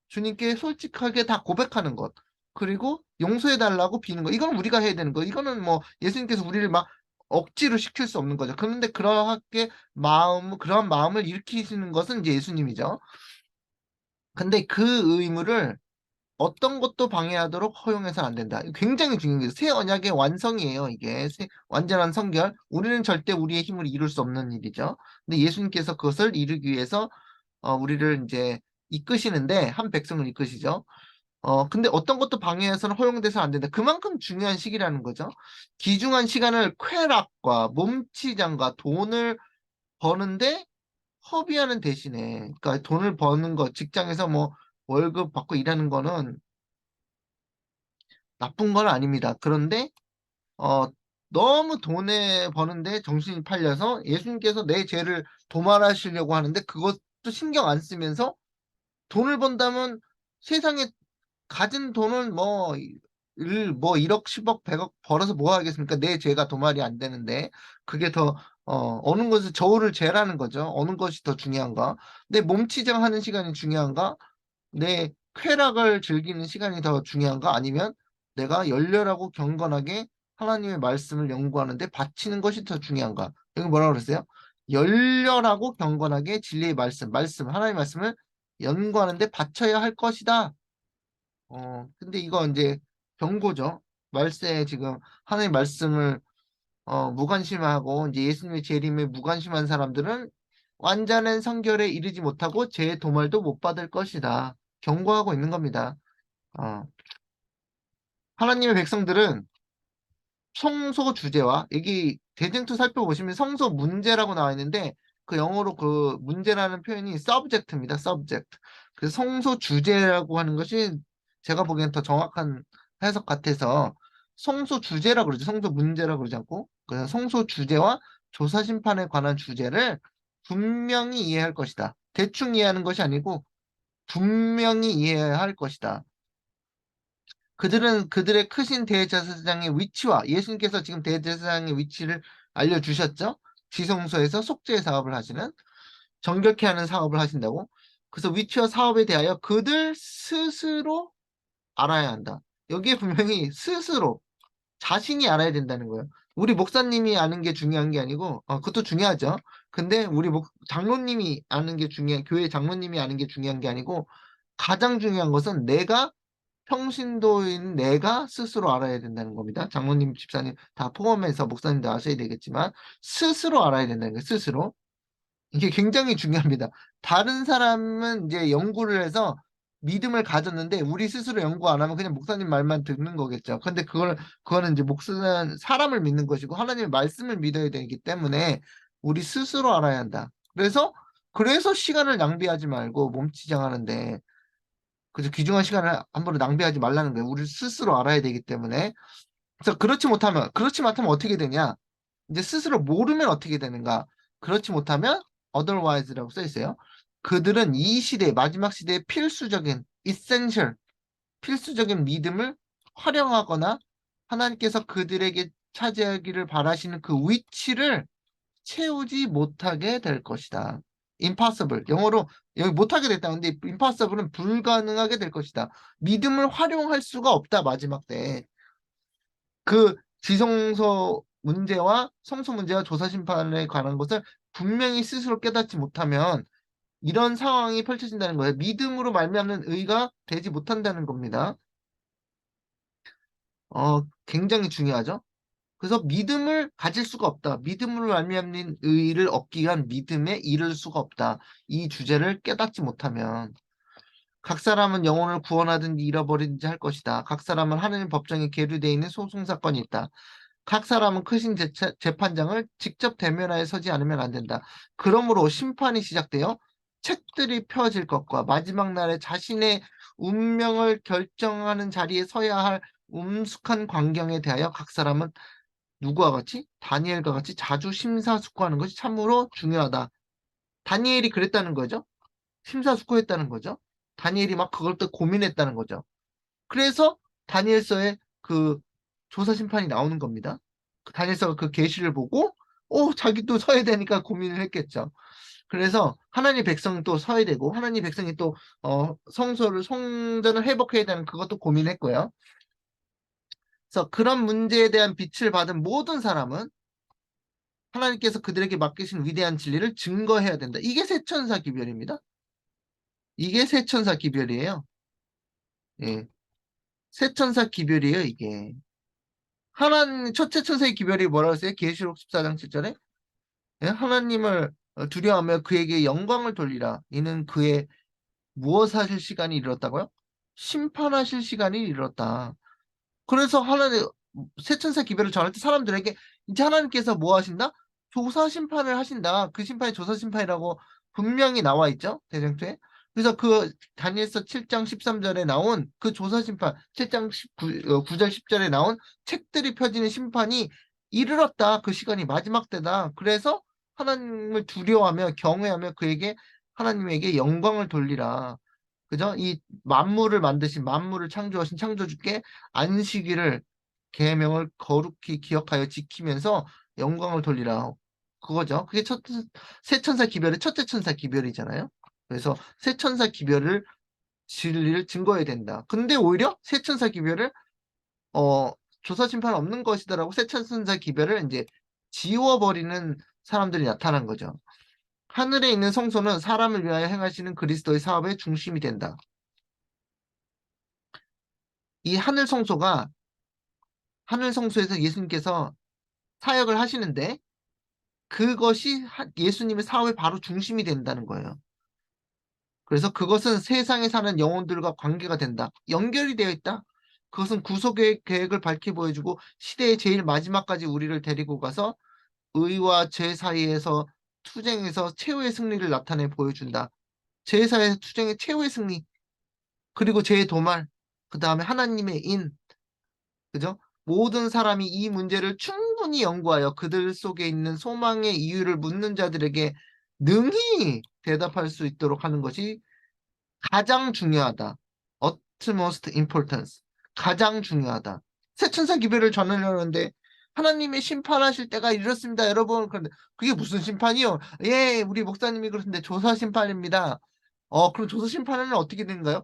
주님께 솔직하게 다 고백하는 것, 그리고 용서해 달라고 비는 것. 이건 우리가 해야 되는 거. 이거는 뭐 예수님께서 우리를 막 억지로 시킬 수 없는 거죠. 그런데 그러한 마음을 일으키시는 것은 이제 예수님이죠. 근데 그 의무를 어떤 것도 방해하도록 허용해서는 안 된다. 굉장히 중요한 게 새 언약의 완성이에요. 이게 완전한 성결. 우리는 절대 우리의 힘을 이룰 수 없는 일이죠. 근데 예수님께서 그것을 이루기 위해서 우리를 이제 이끄시는데, 한 백성을 이끄시죠. 근데 어떤 것도 방해해서는 허용돼서 안 된다. 그만큼 중요한 시기라는 거죠. 귀중한 시간을 쾌락과 몸치장과 돈을 버는데 허비하는 대신에, 그러니까 돈을 버는 거, 직장에서 뭐 월급 받고 일하는 거는 나쁜 건 아닙니다. 그런데 어, 너무 돈에 버는데 정신이 팔려서 예수님께서 내 죄를 도말하시려고 하는데 그것도 신경 안 쓰면서 돈을 번다면 세상에 가진 돈은 뭐 1억, 10억, 100억 벌어서 뭐 하겠습니까? 내 죄가 도말이 안 되는데 그게 더 어느 것을 저울을 재라는 거죠. 어느 것이 더 중요한가? 내 몸치장하는 시간이 중요한가? 내 쾌락을 즐기는 시간이 더 중요한가? 아니면 내가 열렬하고 경건하게 하나님의 말씀을 연구하는데 바치는 것이 더 중요한가? 여기 뭐라고 그랬어요? 열렬하고 경건하게 진리의 하나님의 말씀을 연구하는데 바쳐야 할 것이다. 근데 이거 이제 경고죠. 말세에 지금 하나님 말씀을 무관심하고 이제 예수님의 재림에 무관심한 사람들은 완전한 성결에 이르지 못하고 제 도말도 못 받을 것이다. 경고하고 있는 겁니다. 어, 하나님의 백성들은 성소 주제와 여기 대쟁투 살펴보시면 성소 문제라고 나와 있는데 그 영어로 그 문제라는 표현이 subject입니다. subject. 그 성소 주제라고 하는 것이 제가 보기엔 더 정확한 해석 같아서 성소 주제라고 그러죠. 성소 문제라고 그러지 않고 그냥 성소 주제와 조사 심판에 관한 주제를 분명히 이해할 것이다. 대충 이해하는 것이 아니고 분명히 이해해야 할 것이다. 그들은 그들의 크신 대제사장의 위치와 예수님께서 지금 대제사장의 위치를 알려주셨죠. 지성소에서 속죄 사업을 하시는 정결케 하는 사업을 하신다고. 그래서 위치와 사업에 대하여 그들 스스로 알아야 한다. 여기에 분명히 스스로 자신이 알아야 된다는 거예요. 우리 목사님이 아는 게 중요한 게 아니고, 그것도 중요하죠. 근데 우리 장로님이 아는 게 교회 장로님이 아는 게 중요한 게 아니고, 가장 중요한 것은 내가 평신도인 내가 스스로 알아야 된다는 겁니다. 장로님, 집사님 다 포함해서 목사님도 아셔야 되겠지만 스스로 알아야 된다는 거예요. 스스로. 이게 굉장히 중요합니다. 다른 사람은 이제 연구를 해서 믿음을 가졌는데 우리 스스로 연구 안 하면 그냥 목사님 말만 듣는 거겠죠. 근데 그거는 이제 목사는 사람을 믿는 것이고 하나님의 말씀을 믿어야 되기 때문에 우리 스스로 알아야 한다. 그래서 시간을 낭비하지 말고 몸치장하는데 그래서 귀중한 시간을 함부로 낭비하지 말라는 거예요. 우리 스스로 알아야 되기 때문에. 그래서 그렇지 못하면 어떻게 되냐? 이제 스스로 모르면 어떻게 되는가? 그렇지 못하면 otherwise라고 써 있어요. 그들은 이 시대, 마지막 시대의 essential, 필수적인 믿음을 활용하거나 하나님께서 그들에게 차지하기를 바라시는 그 위치를 채우지 못하게 될 것이다. impossible. 영어로 여기 못하게 됐다는데 impossible은 불가능하게 될 것이다. 믿음을 활용할 수가 없다. 마지막 때. 그 지성소 문제와 성소 문제와 조사 심판에 관한 것을 분명히 스스로 깨닫지 못하면 이런 상황이 펼쳐진다는 거예요. 믿음으로 말미암는 의가 되지 못한다는 겁니다. 굉장히 중요하죠. 그래서 믿음을 가질 수가 없다. 믿음으로 말미암는 의를 얻기 위한 믿음에 이를 수가 없다. 이 주제를 깨닫지 못하면 각 사람은 영혼을 구원하든지 잃어버리든지 할 것이다. 각 사람은 하느님 법정에 계류되어 있는 소송 사건이 있다. 각 사람은 크신 재판장을 직접 대면하여 서지 않으면 안 된다. 그러므로 심판이 시작되어 책들이 펴질 것과 마지막 날에 자신의 운명을 결정하는 자리에 서야 할 엄숙한 광경에 대하여 각 사람은 누구와 같이? 다니엘과 같이 자주 심사숙고하는 것이 참으로 중요하다. 다니엘이 그랬다는 거죠. 심사숙고했다는 거죠. 다니엘이 막 그걸 또 고민했다는 거죠. 그래서 다니엘서에 그 조사 심판이 나오는 겁니다. 다니엘서가 그 계시를 보고 자기도 서야 되니까 고민을 했겠죠. 그래서 하나님 백성이 또 서야 되고 하나님 백성이 또 성전을 회복해야 되는 그것도 고민했고요. 그래서 그런 문제에 대한 빛을 받은 모든 사람은 하나님께서 그들에게 맡기신 위대한 진리를 증거해야 된다. 이게 세천사 기별입니다. 이게 세천사 기별이에요. 예. 세천사 기별이에요, 이게. 첫째 천사의 기별이 뭐라고 했어요? 계시록 14장 7절에? 예? 하나님을 두려워하며 그에게 영광을 돌리라. 이는 그의 무엇하실 시간이 이르렀다고요? 심판하실 시간이 이르렀다. 그래서 하나님 세천사 기별을 전할 때 사람들에게 이제 하나님께서 뭐 하신다? 조사 심판을 하신다. 그 심판이 조사 심판이라고 분명히 나와 있죠. 대쟁투에. 그래서 그 다니엘서 7장 13절에 나온 그 조사 심판, 7장 9절 10절에 나온 책들이 펴지는 심판이 이르렀다. 그 시간이 마지막 때다. 그래서 하나님을 두려워하며 경외하며 그에게 하나님에게 영광을 돌리라. 그죠? 이 만물을 만드신 만물을 창조하신 창조주께 안식일을 계명을 거룩히 기억하여 지키면서 영광을 돌리라. 그거죠. 그게 새 천사 기별의 첫째 천사 기별이잖아요. 그래서 새 천사 기별을 진리를 증거해야 된다. 근데 오히려 새 천사 기별을 어 조사 심판 없는 것이다라고 새 천사 기별을 이제 지워버리는 사람들이 나타난 거죠. 하늘에 있는 성소는 사람을 위하여 행하시는 그리스도의 사업의 중심이 된다. 이 하늘 성소에서 예수님께서 사역을 하시는데 그것이 예수님의 사업의 바로 중심이 된다는 거예요. 그래서 그것은 세상에 사는 영혼들과 관계가 된다. 연결이 되어 있다. 그것은 구속의 계획을 밝히 보여주고 시대의 제일 마지막까지 우리를 데리고 가서 의와 죄 사이에서 투쟁에서 최후의 승리를 나타내 보여준다. 죄 사이에서 투쟁의 최후의 승리, 그리고 죄의 도말, 그 다음에 하나님의 인, 그죠? 모든 사람이 이 문제를 충분히 연구하여 그들 속에 있는 소망의 이유를 묻는 자들에게 능히 대답할 수 있도록 하는 것이 가장 중요하다. utmost importance. 가장 중요하다. 새천사 기별을 전하려는데 하나님의 심판하실 때가 이렇습니다, 여러분. 그런데 그게 무슨 심판이요? 예, 우리 목사님이 그러는데 조사 심판입니다. 그럼 조사 심판은 어떻게 되는가요?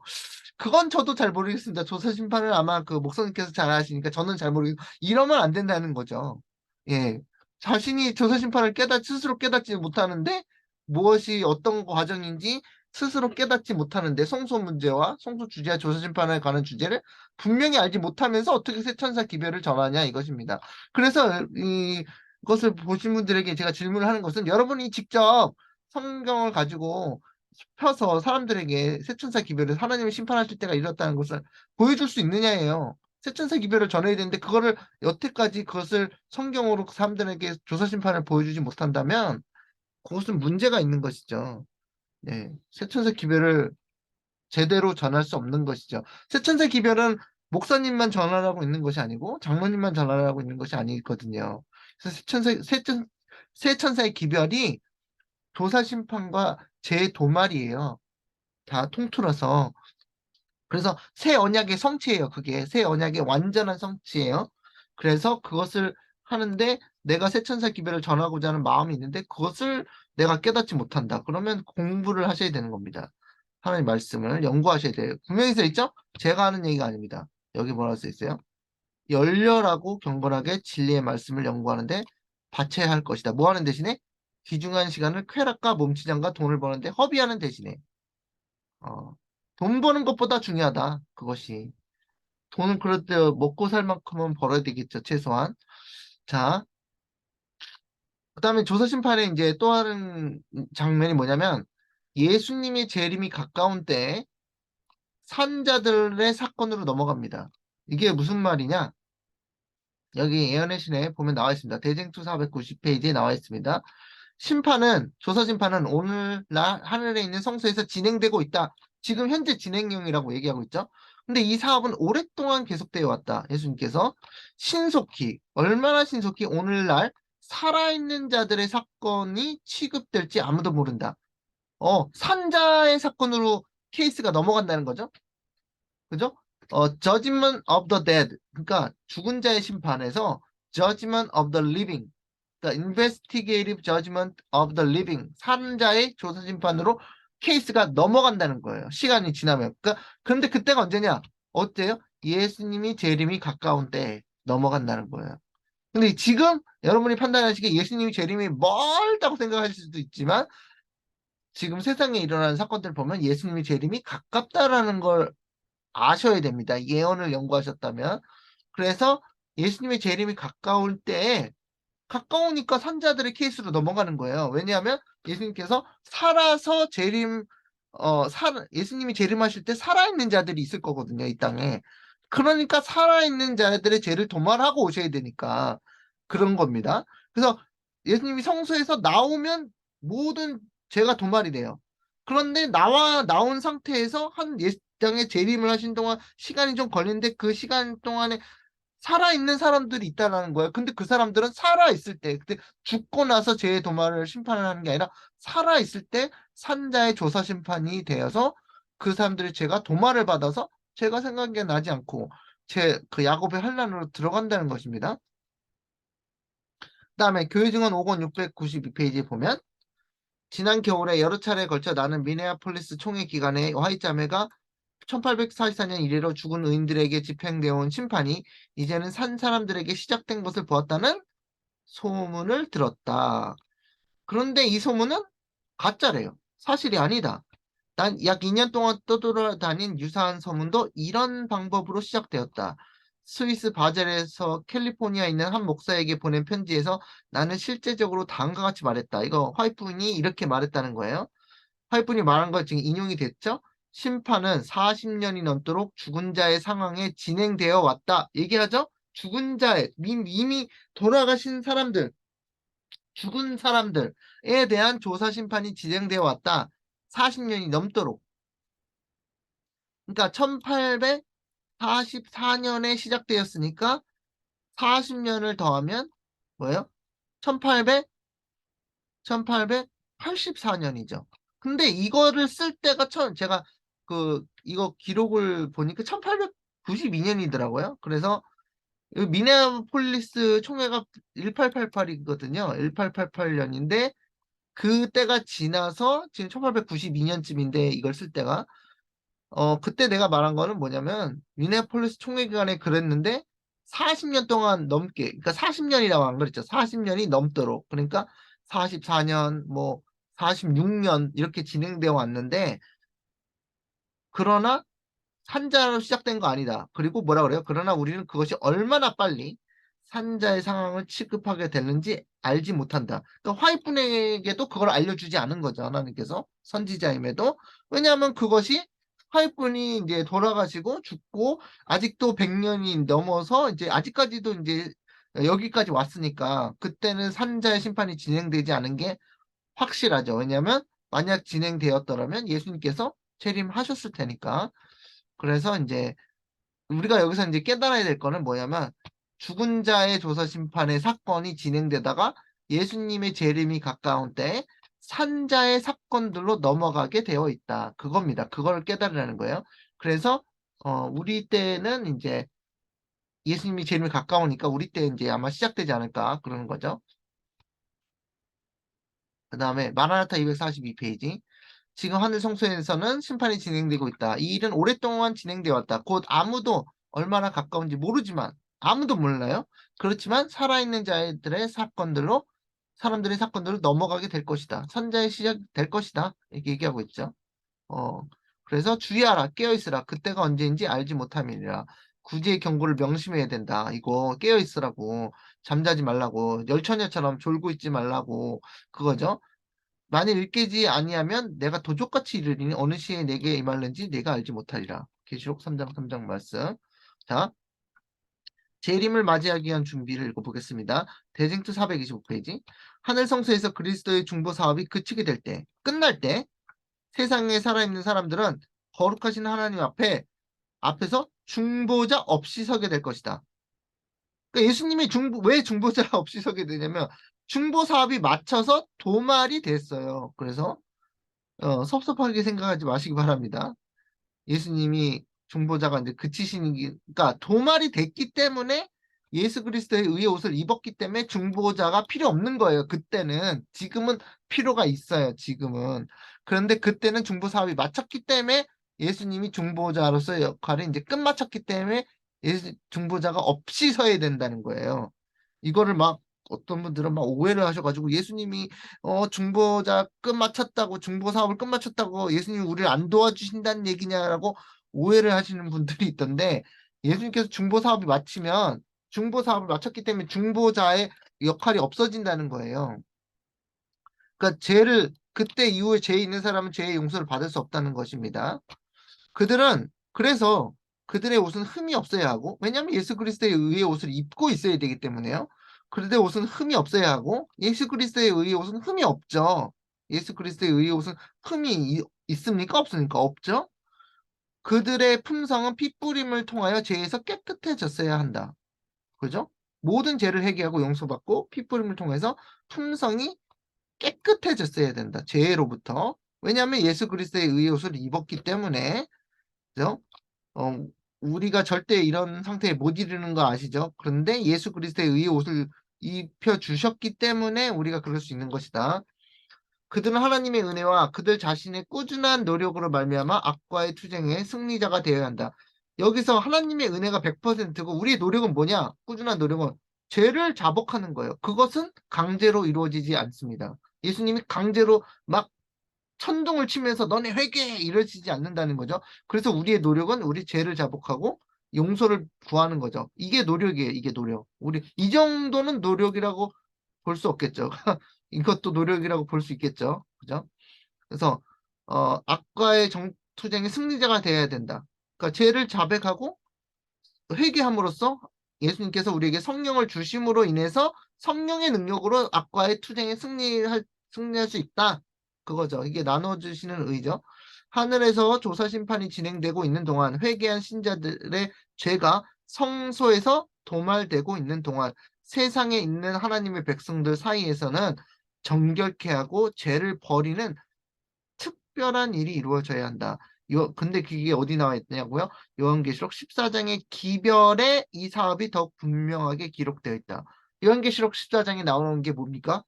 그건 저도 잘 모르겠습니다. 조사 심판을 아마 그 목사님께서 잘 아시니까 저는 잘 모르겠고 이러면 안 된다는 거죠. 예. 자신이 조사 심판을 스스로 깨닫지 못하는데 무엇이 어떤 과정인지 스스로 깨닫지 못하는데 성소 문제와 성소 주제와 조사 심판에 관한 주제를 분명히 알지 못하면서 어떻게 새천사 기별을 전하냐 이것입니다. 그래서 이것을 보신 분들에게 제가 질문을 하는 것은 여러분이 직접 성경을 가지고 펴서 사람들에게 새천사 기별을 하나님이 심판하실 때가 이렇다는 것을 보여줄 수 있느냐예요. 새천사 기별을 전해야 되는데 그거를 여태까지 그것을 성경으로 사람들에게 조사 심판을 보여주지 못한다면 그것은 문제가 있는 것이죠. 예, 새천사 기별을 제대로 전할 수 없는 것이죠. 새천사 기별은 목사님만 전하라고 있는 것이 아니고 장로님만 전하라고 있는 것이 아니거든요. 그래서 새천사의 기별이 조사 심판과 재도말이에요. 다 통틀어서. 그래서 새 언약의 성취예요. 그게 새 언약의 완전한 성취예요. 그래서 그것을 하는데 내가 새 천사 기별을 전하고자 하는 마음이 있는데 그것을 내가 깨닫지 못한다. 그러면 공부를 하셔야 되는 겁니다. 하나님 말씀을 연구하셔야 돼요. 분명히 써 있죠? 제가 하는 얘기가 아닙니다. 여기 뭐라고 써 있어요? 열렬하고 경건하게 진리의 말씀을 연구하는데 바쳐야 할 것이다. 뭐 하는 대신에? 귀중한 시간을 쾌락과 몸치장과 돈을 버는데 허비하는 대신에 어, 돈 버는 것보다 중요하다. 그것이. 돈은 그럴 때 먹고 살 만큼은 벌어야 되겠죠. 최소한. 자, 그다음에 조사 심판에 이제 또 다른 장면이 뭐냐면 예수님의 재림이 가까운 때에 산자들의 사건으로 넘어갑니다. 이게 무슨 말이냐? 여기 예언의 신에 보면 나와 있습니다. 대쟁투 490페이지에 나와 있습니다. 조사 심판은 오늘날 하늘에 있는 성소에서 진행되고 있다. 지금 현재 진행 중이라고 얘기하고 있죠. 근데 이 사업은 오랫동안 계속되어 왔다. 예수님께서 신속히, 얼마나 신속히 오늘날 살아있는 자들의 사건이 취급될지 아무도 모른다. 산자의 사건으로 케이스가 넘어간다는 거죠. 그죠? Judgment of the Dead. 그러니까 죽은 자의 심판에서 Judgment of the Living. 그러니까 Investigative Judgment of the Living. 사는 자의 조사 심판으로 케이스가 넘어간다는 거예요. 시간이 지나면. 그러니까 그런데 그때가 언제냐? 어때요? 예수님이 재림이 가까운 때에 넘어간다는 거예요. 근데 지금 여러분이 판단하시기에 예수님이 재림이 멀다고 생각하실 수도 있지만 지금 세상에 일어나는 사건들을 보면 예수님이 재림이 가깝다라는 걸 아셔야 됩니다. 예언을 연구하셨다면. 그래서 예수님의 재림이 가까울 때에 가까우니까 산자들의 케이스로 넘어가는 거예요. 왜냐하면 예수님께서 살아서 예수님이 재림하실 때 살아있는 자들이 있을 거거든요, 이 땅에. 그러니까 살아있는 자들의 죄를 도말하고 오셔야 되니까 그런 겁니다. 그래서 예수님이 성소에서 나오면 모든 죄가 도말이 돼요. 그런데 나온 상태에서 땅에 재림을 하신 동안 시간이 좀 걸리는데 그 시간 동안에 살아있는 사람들이 있다라는 거예요. 근데 그 사람들은 살아있을 때, 그때 죽고 나서 죄의 도말을 심판을 하는 게 아니라 살아있을 때 산자의 조사 심판이 되어서 그 사람들의 죄가 도말을 받아서 죄가 생각이 나지 않고 그 야곱의 환란으로 들어간다는 것입니다. 그다음에 교회 증언 5권 692페이지에 보면 지난 겨울에 여러 차례에 걸쳐 나는 미네아폴리스 총회 기간에 화이트자매가 1844년 이래로 죽은 의인들에게 집행되어 온 심판이 이제는 산 사람들에게 시작된 것을 보았다는 소문을 들었다. 그런데 이 소문은 가짜래요. 사실이 아니다. 난 약 2년 동안 떠돌아다닌 유사한 소문도 이런 방법으로 시작되었다. 스위스 바젤에서 캘리포니아에 있는 한 목사에게 보낸 편지에서 나는 실제적으로 다음과 같이 말했다. 이거 화이트분이 이렇게 말했다는 거예요. 화이트분이 말한 거 지금 인용이 됐죠? 심판은 40년이 넘도록 죽은 자의 상황에 진행되어 왔다. 얘기하죠? 죽은 자의, 이미 돌아가신 사람들, 죽은 사람들에 대한 조사 심판이 진행되어 왔다. 40년이 넘도록. 그러니까 1844년에 시작되었으니까 40년을 더하면 뭐예요? 1800, 1884년이죠. 근데 이거를 쓸 때가 제가 이거 기록을 보니까 1892년이더라고요. 그래서 미네아폴리스 총회가 1888이거든요. 1888년인데 그때가 지나서 지금 1892년쯤인데 이걸 쓸 때가 그때 내가 말한 거는 뭐냐면 미네아폴리스 총회 기간에 그랬는데 40년 동안 넘게 그러니까 40년이라고 안 그랬죠. 40년이 넘도록 그러니까 44년 뭐 46년 이렇게 진행되어 왔는데 그러나 산자로 시작된 거 아니다. 그리고 뭐라 그래요? 그러나 우리는 그것이 얼마나 빨리 산자의 상황을 취급하게 됐는지 알지 못한다. 그러니까 화이트분에게도 그걸 알려주지 않은 거죠. 하나님께서 선지자임에도. 왜냐하면 그것이 화이트분이 이제 돌아가시고 죽고 아직도 100년이 넘어서 이제 아직까지도 이제 여기까지 왔으니까 그때는 산자의 심판이 진행되지 않은 게 확실하죠. 왜냐하면 만약 진행되었더라면 예수님께서 재림하셨을 테니까. 그래서 이제 우리가 여기서 이제 깨달아야 될 거는 뭐냐면 죽은 자의 조사 심판의 사건이 진행되다가 예수님의 재림이 가까운 때에 산자의 사건들로 넘어가게 되어 있다. 그겁니다. 그걸 깨달으라는 거예요. 그래서 우리 때는 이제 예수님이 재림이 가까우니까 우리 때 이제 아마 시작되지 않을까 그러는 거죠. 그 다음에 마라나타 242페이지. 지금 하늘 성소에서는 심판이 진행되고 있다. 이 일은 오랫동안 진행되어 왔다. 곧 아무도 얼마나 가까운지 모르지만 아무도 몰라요. 그렇지만 살아있는 자들의 사람들의 사건들로 넘어가게 될 것이다. 선자의 시작 될 것이다. 이렇게 얘기하고 있죠. 어, 그래서 주의하라, 깨어있으라. 그때가 언제인지 알지 못함이니라. 구제의 경고를 명심해야 된다. 이거 깨어있으라고. 잠자지 말라고. 열처녀처럼 졸고 있지 말라고. 그거죠. 만일 일깨지 아니하면 내가 도적같이 이르리니 어느 시에 내게 임할는지 내가 알지 못하리라. 계시록 3장 3장 말씀. 자, 재림을 맞이하기 위한 준비를 읽어보겠습니다. 대쟁투 425페이지. 하늘 성소에서 그리스도의 중보 사업이 그치게 될 때, 끝날 때 세상에 살아있는 사람들은 거룩하신 하나님 앞에서 중보자 없이 서게 될 것이다. 그러니까 예수님이 왜 중보자 없이 서게 되냐면 중보 사업이 맞춰서 도말이 됐어요. 그래서 섭섭하게 생각하지 마시기 바랍니다. 예수님이 중보자가 이제 그러니까 도말이 됐기 때문에 예수 그리스도의 의의 옷을 입었기 때문에 중보자가 필요 없는 거예요. 그때는 지금은 필요가 있어요. 지금은 그런데 그때는 중보 사업이 마쳤기 때문에 예수님이 중보자로서의 역할을 이제 끝마쳤기 때문에 중보자가 없이 서야 된다는 거예요. 이거를 막 어떤 분들은 막 오해를 하셔가지고 예수님이 중보자 끝마쳤다고 중보 사업을 끝마쳤다고 예수님이 우리를 안 도와주신다는 얘기냐라고 오해를 하시는 분들이 있던데 예수님께서 중보 사업이 마치면 중보 사업을 마쳤기 때문에 중보자의 역할이 없어진다는 거예요. 그러니까 죄를 그때 이후에 죄 있는 사람은 죄의 용서를 받을 수 없다는 것입니다. 그들은 그래서 그들의 옷은 흠이 없어야 하고 왜냐하면 예수 그리스도의 의의 옷을 입고 있어야 되기 때문에요. 그들의 옷은 흠이 없어야 하고 예수 그리스도의 의의 옷은 흠이 없죠. 예수 그리스도의 의의 옷은 흠이 있습니까? 없습니까? 없죠. 그들의 품성은 핏부림을 통하여 죄에서 깨끗해졌어야 한다. 그죠? 모든 죄를 회개하고 용서받고 핏부림을 통해서 품성이 깨끗해졌어야 된다. 죄로부터. 왜냐하면 예수 그리스도의 의의 옷을 입었기 때문에. 그죠? 어, 우리가 절대 이런 상태에 못 이르는 거 아시죠? 그런데 예수 그리스도의 의의 옷을 입혀 주셨기 때문에 우리가 그럴 수 있는 것이다. 그들은 하나님의 은혜와 그들 자신의 꾸준한 노력으로 말미암아 악과의 투쟁의 승리자가 되어야 한다. 여기서 하나님의 은혜가 100%고 우리의 노력은 뭐냐? 꾸준한 노력은 죄를 자복하는 거예요. 그것은 강제로 이루어지지 않습니다. 예수님이 강제로 막 천둥을 치면서 너네 회개해 이러시지 않는다는 거죠. 그래서 우리의 노력은 우리 죄를 자복하고 용서를 구하는 거죠. 이게 노력이에요. 이게 노력. 우리 이 정도는 노력이라고 볼 수 없겠죠. 이것도 노력이라고 볼 수 있겠죠. 그죠? 그래서 악과의 투쟁의 승리자가 되어야 된다. 그러니까 죄를 자백하고 회개함으로써 예수님께서 우리에게 성령을 주심으로 인해서 성령의 능력으로 악과의 투쟁에 승리할 수 있다. 그거죠. 이게 나눠주시는 의죠. 하늘에서 조사 심판이 진행되고 있는 동안 회개한 신자들의 죄가 성소에서 도말되고 있는 동안 세상에 있는 하나님의 백성들 사이에서는 정결케 하고 죄를 버리는 특별한 일이 이루어져야 한다. 근데 그게 어디 나와 있냐고요? 요한계시록 14장의 기별에 이 사업이 더 분명하게 기록되어 있다. 요한계시록 14장에 나오는 게 뭡니까?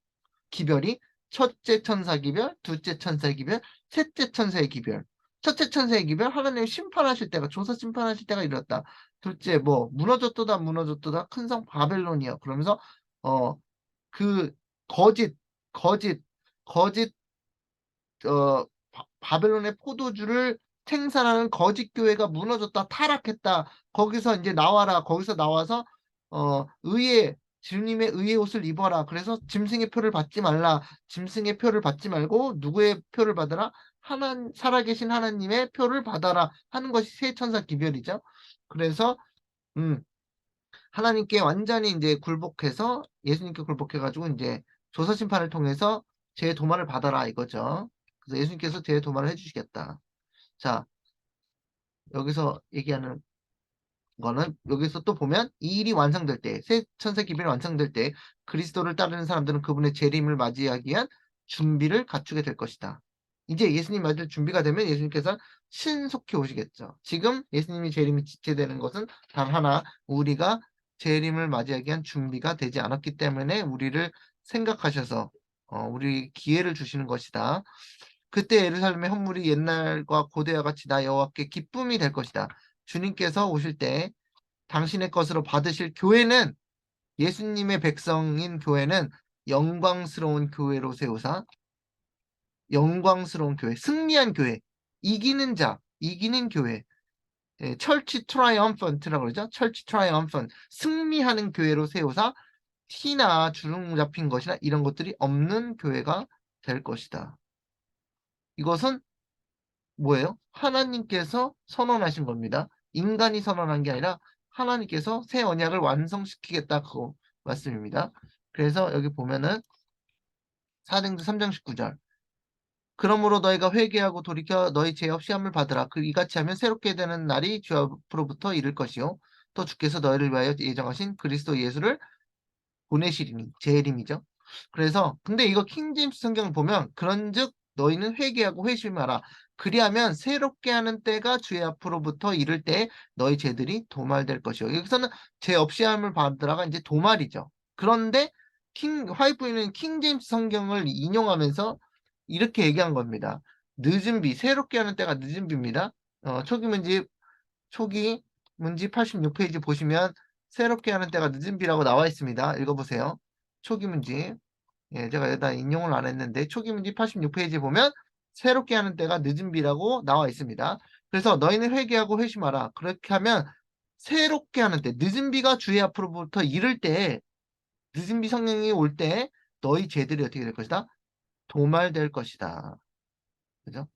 기별이 첫째 천사 기별, 둘째 천사 기별, 셋째 천사의 기별. 첫째 천사의 기별 하나님 심판하실 때가 조사 심판하실 때가 이뤘다. 둘째 뭐 무너졌도다 무너졌도다 큰 성 바벨론이요. 그러면서 그 거짓 거짓 거짓 바벨론의 포도주를 생산하는 거짓 교회가 무너졌다, 타락했다. 거기서 이제 나와라. 거기서 나와서 주님의 의의 옷을 입어라. 그래서 짐승의 표를 받지 말라. 짐승의 표를 받지 말고 누구의 표를 받아라? 살아계신 하나님의 표를 받아라 하는 것이 세 천사 기별이죠. 그래서 음, 하나님께 완전히 이제 굴복해서 예수님께 굴복해가지고 이제 조사 심판을 통해서 제 도말을 받아라 이거죠. 그래서 예수님께서 제 도말을 해주시겠다. 자, 여기서 얘기하는 거는 여기서 또 보면 이 일이 완성될 때, 새 천사 기별이 완성될 때 그리스도를 따르는 사람들은 그분의 재림을 맞이하기 위한 준비를 갖추게 될 것이다. 이제 예수님 맞을 준비가 되면 예수님께서 신속히 오시겠죠. 지금 예수님이 재림이 지체되는 것은 단 하나, 우리가 재림을 맞이하기 위한 준비가 되지 않았기 때문에 우리를 생각하셔서 우리 기회를 주시는 것이다. 그때 예루살렘의 헌물이 옛날과 고대와 같이 나 여호와께 기쁨이 될 것이다. 주님께서 오실 때 당신의 것으로 받으실 교회는 예수님의 백성인 교회는 영광스러운 교회로 세우사 영광스러운 교회, 승리한 교회, 이기는 자, 이기는 교회, 철치 트라이엄펀트라고 그러죠. 철치 트라이엄펀트, 승리하는 교회로 세우사 티나 주름 잡힌 것이나 이런 것들이 없는 교회가 될 것이다. 이것은 뭐예요? 하나님께서 선언하신 겁니다. 인간이 선언한 게 아니라 하나님께서 새 언약을 완성시키겠다 그 말씀입니다. 그래서 여기 보면은 사도행전 3장 19절 그러므로 너희가 회개하고 돌이켜 너희 죄 없이 함을 받으라. 이같이 하면 새롭게 되는 날이 주 앞으로부터 이를 것이요. 또 주께서 너희를 위하여 예정하신 그리스도 예수를 보내시리니 재림이죠. 그래서 근데 이거 킹제임스 성경을 보면 그런즉 너희는 회개하고 회심하라. 그리하면 새롭게 하는 때가 주의 앞으로부터 이를 때 너희 죄들이 도말될 것이요. 여기서는 죄 없이 함을 받으라가 이제 도말이죠. 그런데 화이트보이는 킹제임스 성경을 인용하면서 이렇게 얘기한 겁니다. 늦은 비, 새롭게 하는 때가 늦은 비입니다. 초기 문집 86페이지 보시면 새롭게 하는 때가 늦은 비라고 나와 있습니다. 읽어보세요. 초기 문집. 예, 제가 여기다 인용을 안 했는데 초기 문집 86페이지 보면 새롭게 하는 때가 늦은 비라고 나와 있습니다. 그래서 너희는 회개하고 회심하라. 그렇게 하면 새롭게 하는 때, 늦은 비가 주의 앞으로부터 이를 때, 늦은 비 성령이 올 때 너희 죄들이 어떻게 될 것이다? 도말될 것이다. 그죠?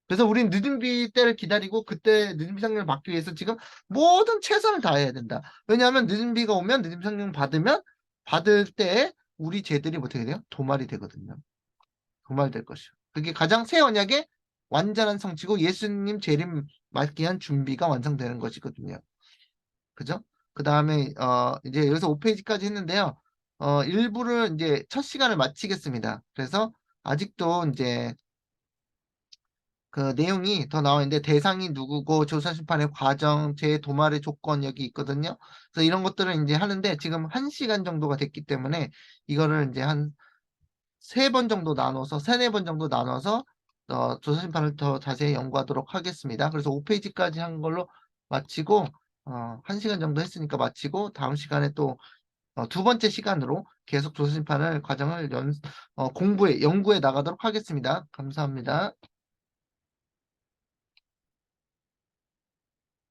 그래서 우린 늦은비 때를 기다리고 그때 늦은비 상령을 받기 위해서 지금 모든 최선을 다해야 된다. 왜냐하면 늦은비가 오면 늦은비 상령 받으면 받을 때에 우리 죄들이 어떻게 돼요? 도말이 되거든요. 도말될 것이요. 그게 가장 새 언약의 완전한 성취고 예수님 재림 맞기 위한 준비가 완성되는 것이거든요. 그죠? 그 다음에 이제 여기서 5페이지까지 했는데요. 일부를 이제 첫 시간을 마치겠습니다. 그래서 아직도 이제 그 내용이 더 나와 있는데 대상이 누구고 조사심판의 과정, 재도말의 조건 여기 있거든요. 그래서 이런 것들을 이제 하는데 지금 1시간 정도가 됐기 때문에 이거를 이제 한 3번 정도 나눠서 3-4번 정도 나눠서 조사심판을 더 자세히 연구하도록 하겠습니다. 그래서 5페이지까지 한 걸로 마치고 1시간 정도 했으니까 마치고 다음 시간에 또 두 번째 시간으로 계속 조사심판을 과정을 연구해 나가도록 하겠습니다. 감사합니다.